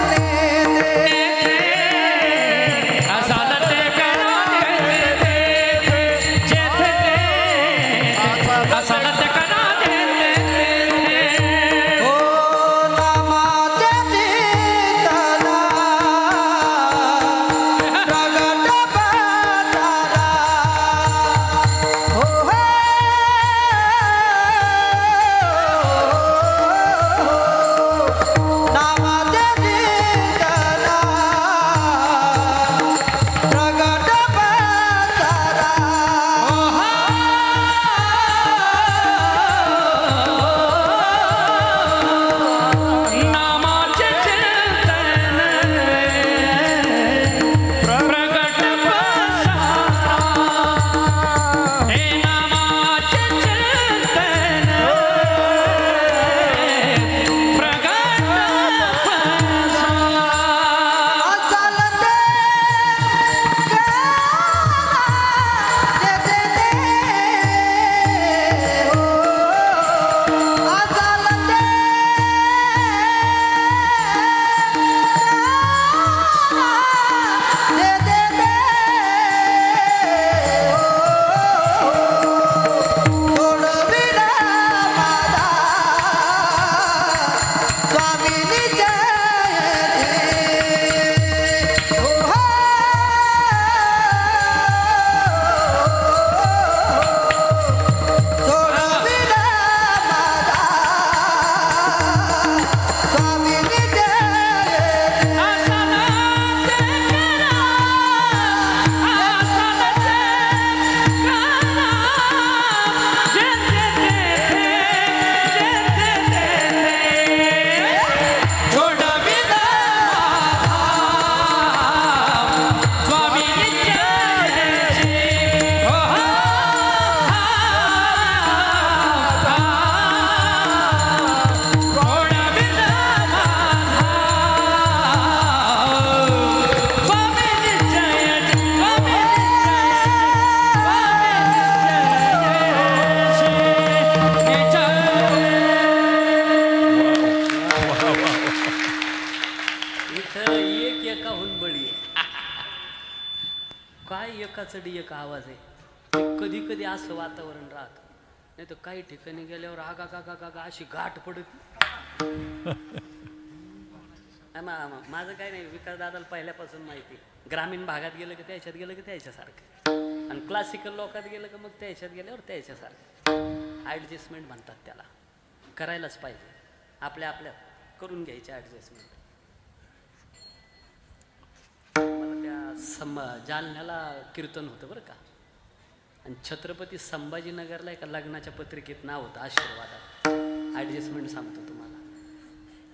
काय एकाचडी एक आवाज आहे. कधी कधी असं वातावरण राहतं, नाही तर काही ठिकाणी गेल्यावर आगा गा गा गा गा अशी गाठ पडत. माझं काय नाही, विकास दादाला पहिल्यापासून माहिती, ग्रामीण भागात गेलं की त्याच्यात गेलं की त्याच्यासारखं, आणि क्लासिकल लोकात गेलं की मग त्याच्यात गेल्यावर त्याच्यासारखं. ॲडजस्टमेंट म्हणतात त्याला, करायलाच पाहिजे. आपल्या आपल्यात करून घ्यायचे ॲडजस्टमेंट. मला त्या जालन्याला कीर्तन होतं बरं का, आणि छत्रपती संभाजीनगरला एका लग्नाच्या पत्रिकेत नाव होतं आशीर्वादात. ॲडजस्टमेंट सांगतो तुम्हाला.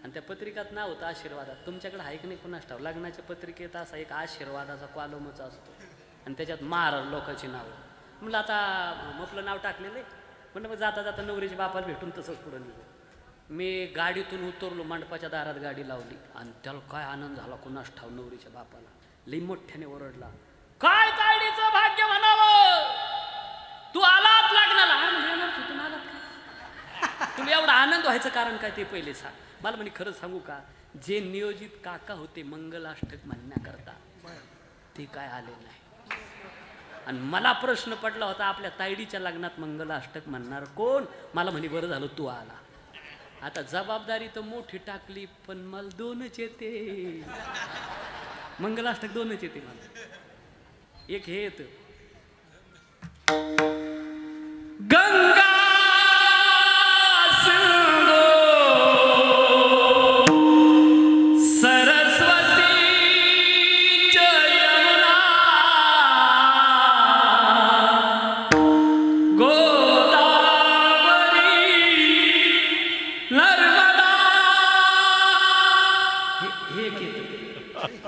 आणि त्या पत्रिकात नाव होतं आशीर्वादात. तुमच्याकडे आहे की नाही कुणास ठाऊक. लग्नाच्या पत्रिकेत असा एक आशीर्वादाचा कॉलमच असतो, आणि त्याच्यात महाराज लोकांची नावं. म्हणलं आता आपलं नाव टाकलेलं आहे, म्हणलं मग जाता जाता नवरीच्या बापाला भेटून तसंच पुढं निघू. मी गाडीतून उतरलो, मंडपाच्या दारात गाडी लावली, आणि त्याला काय आनंद झाला कुणास ठाऊक. नवरीच्या बापाला लई मोठ्याने ओरडला, काय तायडीचं भाग्य म्हणावं, तू आलात लग्नाला. तुला एवढा आनंद व्हायचं कारण काय ते पहिले सांग मला. म्हणे खरं सांगू का, जे नियोजित काका होते मंगलाष्टक म्हणण्याकरता ते काय आले नाही. आणि मला प्रश्न पडला होता, आपल्या तायडीच्या लग्नात मंगलाष्टक म्हणणार कोण. मला म्हणे बरं झालं तू आला. आता जबाबदारी तर मोठी टाकली, पण मला दोनच येते. मंगलाष्टक दोनच येते मला. एक हे येतं, गंगा सिंधू सरस्वती यमुना गोदावरी नर्मदा. हे एक येतं.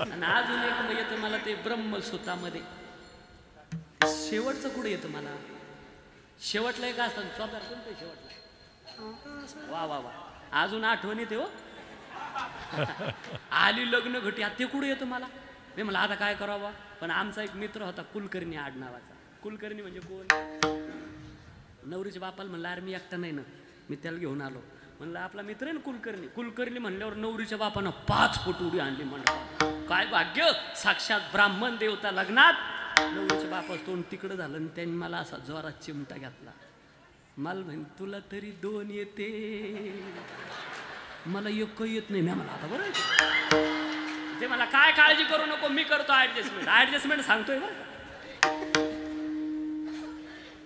आणि अजून एक येतं मला ते ब्रह्मसूत्रामध्ये. शेवटचं कुठे येतं मला, शेवटला एक असतं चौदार कोणतं शेवटला. वा वा वा, अजून आठवण येते हो. आली लग्न घटी, ते कुठे येतं मला. मी मला आता काय करावं. पण आमचा एक मित्र होता कुलकर्णी आडनावाचा. कुलकर्णी म्हणजे कोण. नवरीच्या बापाला म्हणलं अरे मी एकटा नाही ना, मी त्याला घेऊन आलो. म्हणलं आपला मित्र आहे ना कुलकर्णी. कुलकर्णी म्हणल्यावर नवरीच्या बापानं 5 फूट उडी आणली म्हणलं. काय भाग्य, साक्षात ब्राह्मण देवता लग्नात. नवरीच्या बापाचं तोंड तिकडं झालं, आणि त्यांनी मला असा जोरात चिमटा घातला. मला म्हण तुला तरी 2 येते, मला एक येत नाही. मला आता बरं ते मला काय काळजी करू नको, मी करतो ॲडजस्टमेंट सांगतोय बरं.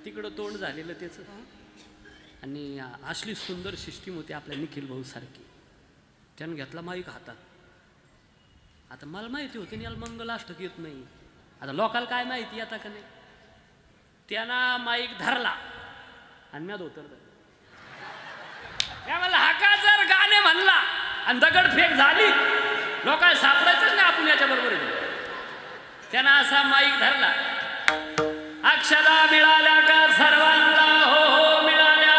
तिकडं तोंड झालेलं त्याचं. आणि असली सुंदर सिस्टीम होती आपल्या निखिल भाऊ सारखी. त्यानं घेतला माईक हातात. आता मला माहिती होती याला मंगलाष्टक येत नाही. आता लोकाला काय माहिती आता का नाही. त्यानं माईक धरला आणि म्याद उतरलं. म्हणलं हाका जर गाणे म्हणला आणि दगडफेक झाली, लोकांना सापडायचंच नाही आपण याच्या बरोबर. त्यानं असा माईक धरला, अक्षदा मिळाल्या का सर्वांना, हो हो मिळाल्या.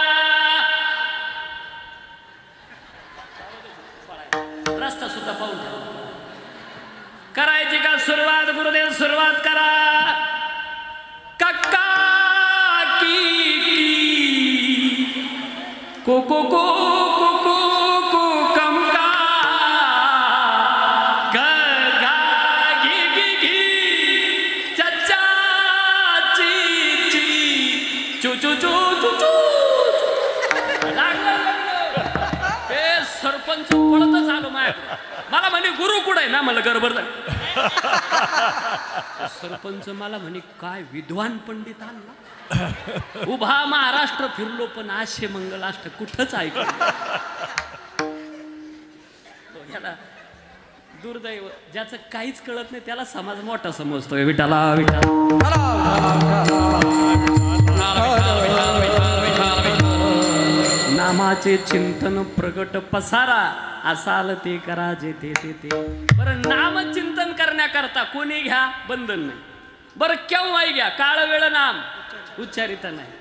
रस्ता सुद्धा पाहून ठेवला. करायची का सुरुवात, गुरुदेव सुरुवात करा. कक्का की को को को को को को कमका ग गा गी गी गी चचा ची ची चू चू चू चू चू. लागलं ते सरपंच पळतच आलो माझ्याकडे. मला म्हणे गुरु कुठे आहे ना, मला गडबड झाली. सरपंच मला म्हणे काय विद्वान पंडित आणला. उभा महाराष्ट्र फिरलो पण आशे मंगलाष्ट कुठंच ऐकलं. याला दुर्दैव, ज्याचं काहीच कळत नाही त्याला समाज मोठा समजतोय. विठाला नामाचे चिंतन प्रगट पसारा, असाल ते करा जे ते ते ते. बरं नाम चिंतन करण्याकरता कोणी घ्या बंधन नाही. बरं केव्हाही घ्या, काळ वेळ नाम उच्चारिता नाही.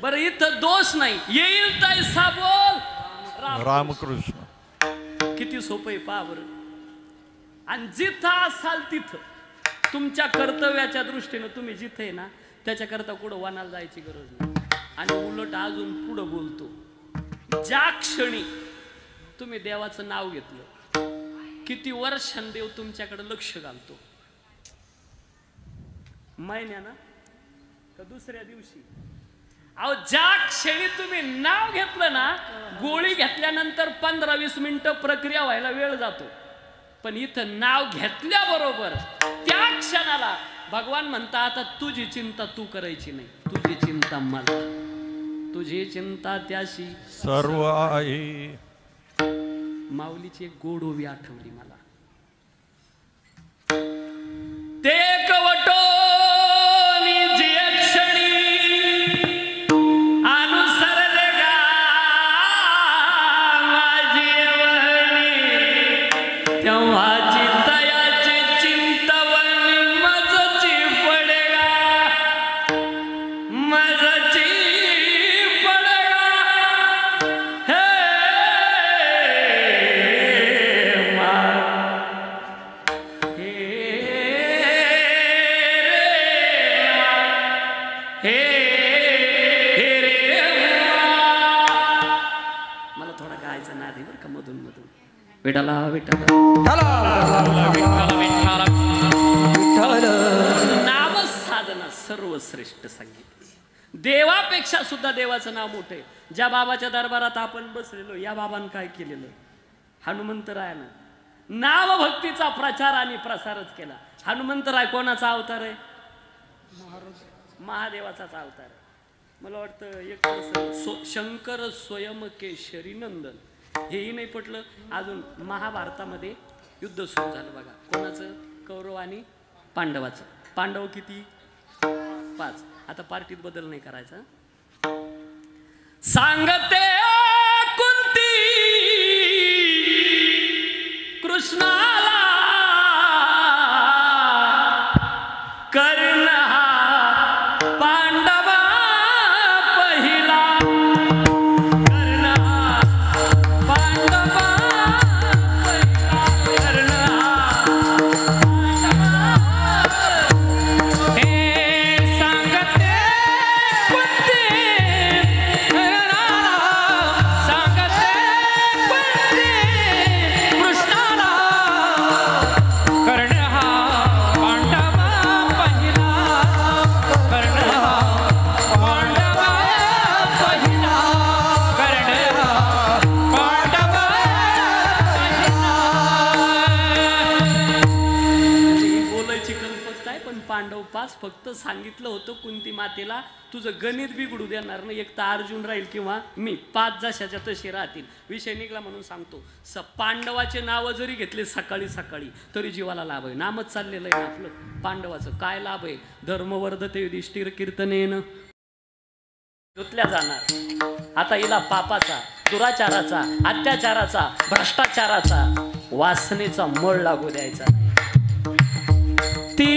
बरं इथं दोष नाही, येईल तैसा बोल रामकृष्ण. किती सोपं आहे पहा बरं. आणि जिथं असाल तिथं तुमच्या कर्तव्याच्या दृष्टीनं तुम्ही जिथं आहे ना त्याच्याकरता कुठं वनाला जायची गरज नाही. आणि उलट अजून पुढं बोलतो, ज्या क्षणी तुम्ही देवाचं नाव घेतलं किती वर्षांनी देव तुमच्याकडे लक्ष घालतो. महिन्यानं का दुसऱ्या दिवशी? अहो ज्या क्षणी तुम्ही नाव घेतलं ना, गोळी घेतल्यानंतर 15-20 मिनिटं प्रक्रिया व्हायला वेळ जातो, पण इथं नाव घेतल्याबरोबर त्या क्षणाला भगवान म्हणता आता तुझी चिंता तू करायची नाही, तुझी चिंता मला, तुझी चिंता त्याशी सर्व आहे. माऊलीची एक गोड ओवी आठवली मला. ते कवटोनी जी क्षणी अनुसरले गा माझी वहणी, तेव्हाची तयाची चिंतवणी मजची पडेगा, मजची पडेगा. हे मला थोडा गायचा नाद आहे बरं का मधून मधून. विठाला विठाला नाम साधना सर्वश्रेष्ठ सांगितली. देवापेक्षा सुद्धा देवाचं नाव मोठं आहे. ज्या बाबाच्या दरबारात आपण बसलेलो, या बाबांनी काय केलेलं? हनुमंतरायानं नामभक्तीचा प्रचार आणि प्रसारच केला. हनुमंतराय कोणाचा अवतार आहे? महादेवाचाच अवतार आहे. मला वाटतं एक शंकर स्वयं केशरी नंदन, हेही नाही पटलं. अजून महाभारतामध्ये युद्ध सुरू झालं बघा, कोणाचं? कौरव आणि पांडवाचं. पांडव किती? 5. आता पार्टीत बदल नाही करायचा. सांगते कुंती कृष्णाला कर्ण हा पांडवा पहिला, कर्ण हा पांडवा पहिला, कर्ण हा पांडवा. हे सांगते कुंती कर्णाला, सांगते कुंती कृष्णाला, कर्ण हा पांडवा पहिला, कर्ण हा पांडवा पहिला, कर्ण हा पांडवा ही बोलायची कल्पकता आहे, पण पांडव 5 फक्त सांगितलं होतं कुंती मातेला, तुझं गणित बिघडू देणार नाही, एक तर अर्जुन राहील किंवा मी, 5 जशाच्या तशी राहतील. विषय निघला म्हणून सांगतो. पांडवाचे नाव जरी घेतले सकाळी सकाळी तरी जीवाला लाभ आहे. नामच चाललेलं आहे आपलं पांडवाचं. काय लाभ आहे? धर्मवर्धते युधिष्ठिर कीर्तनेन धुतल्या जाणार. आता हिला पापाचा, दुराचाराचा, अत्याचाराचा, भ्रष्टाचाराचा, वासनेचा मळ लागू द्यायचा नाही. ती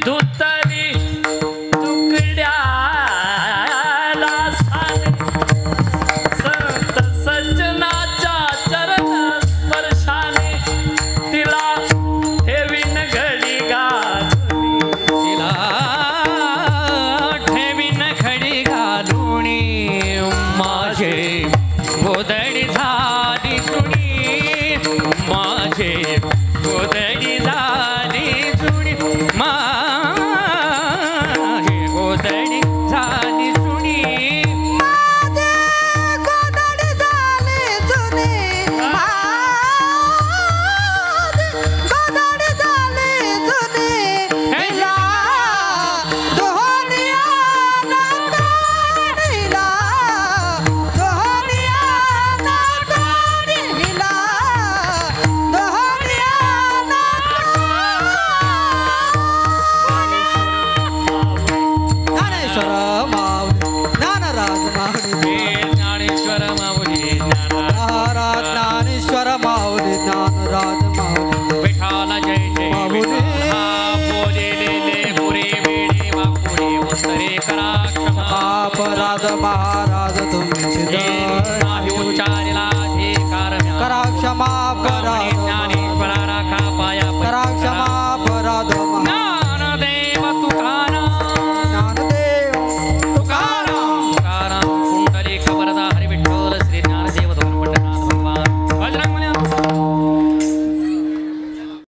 धुतली तुकड्याला साने, संत सज्जनाच्या चरण स्पर्शाने, तिला ठेवीन घडी घालून, तिला ठेवीन खडी घालून, माझे गोदडी झाली जुनी, माझे गोदडी झाली जुनी, माझे गोदडी झाली जुनी. माझे गोदडी झाली जुनी, माझे गोदडी झाली जुनी, हिला दोहनिया नाकानी, हिला दोहनिया नाकानी, हिला दोहनिया ज्ञानेश्वर माऊली ज्ञानेश्वर माऊली ज्ञानराज माऊली विठाला जय जय माऊली. हा बोलिलेले पुरे वेळी वापुरे उत्तरे करा क्षमा. अपराध महाराज तुम्ही हे नाही उच्चारिला अधिकार करा क्षमा करा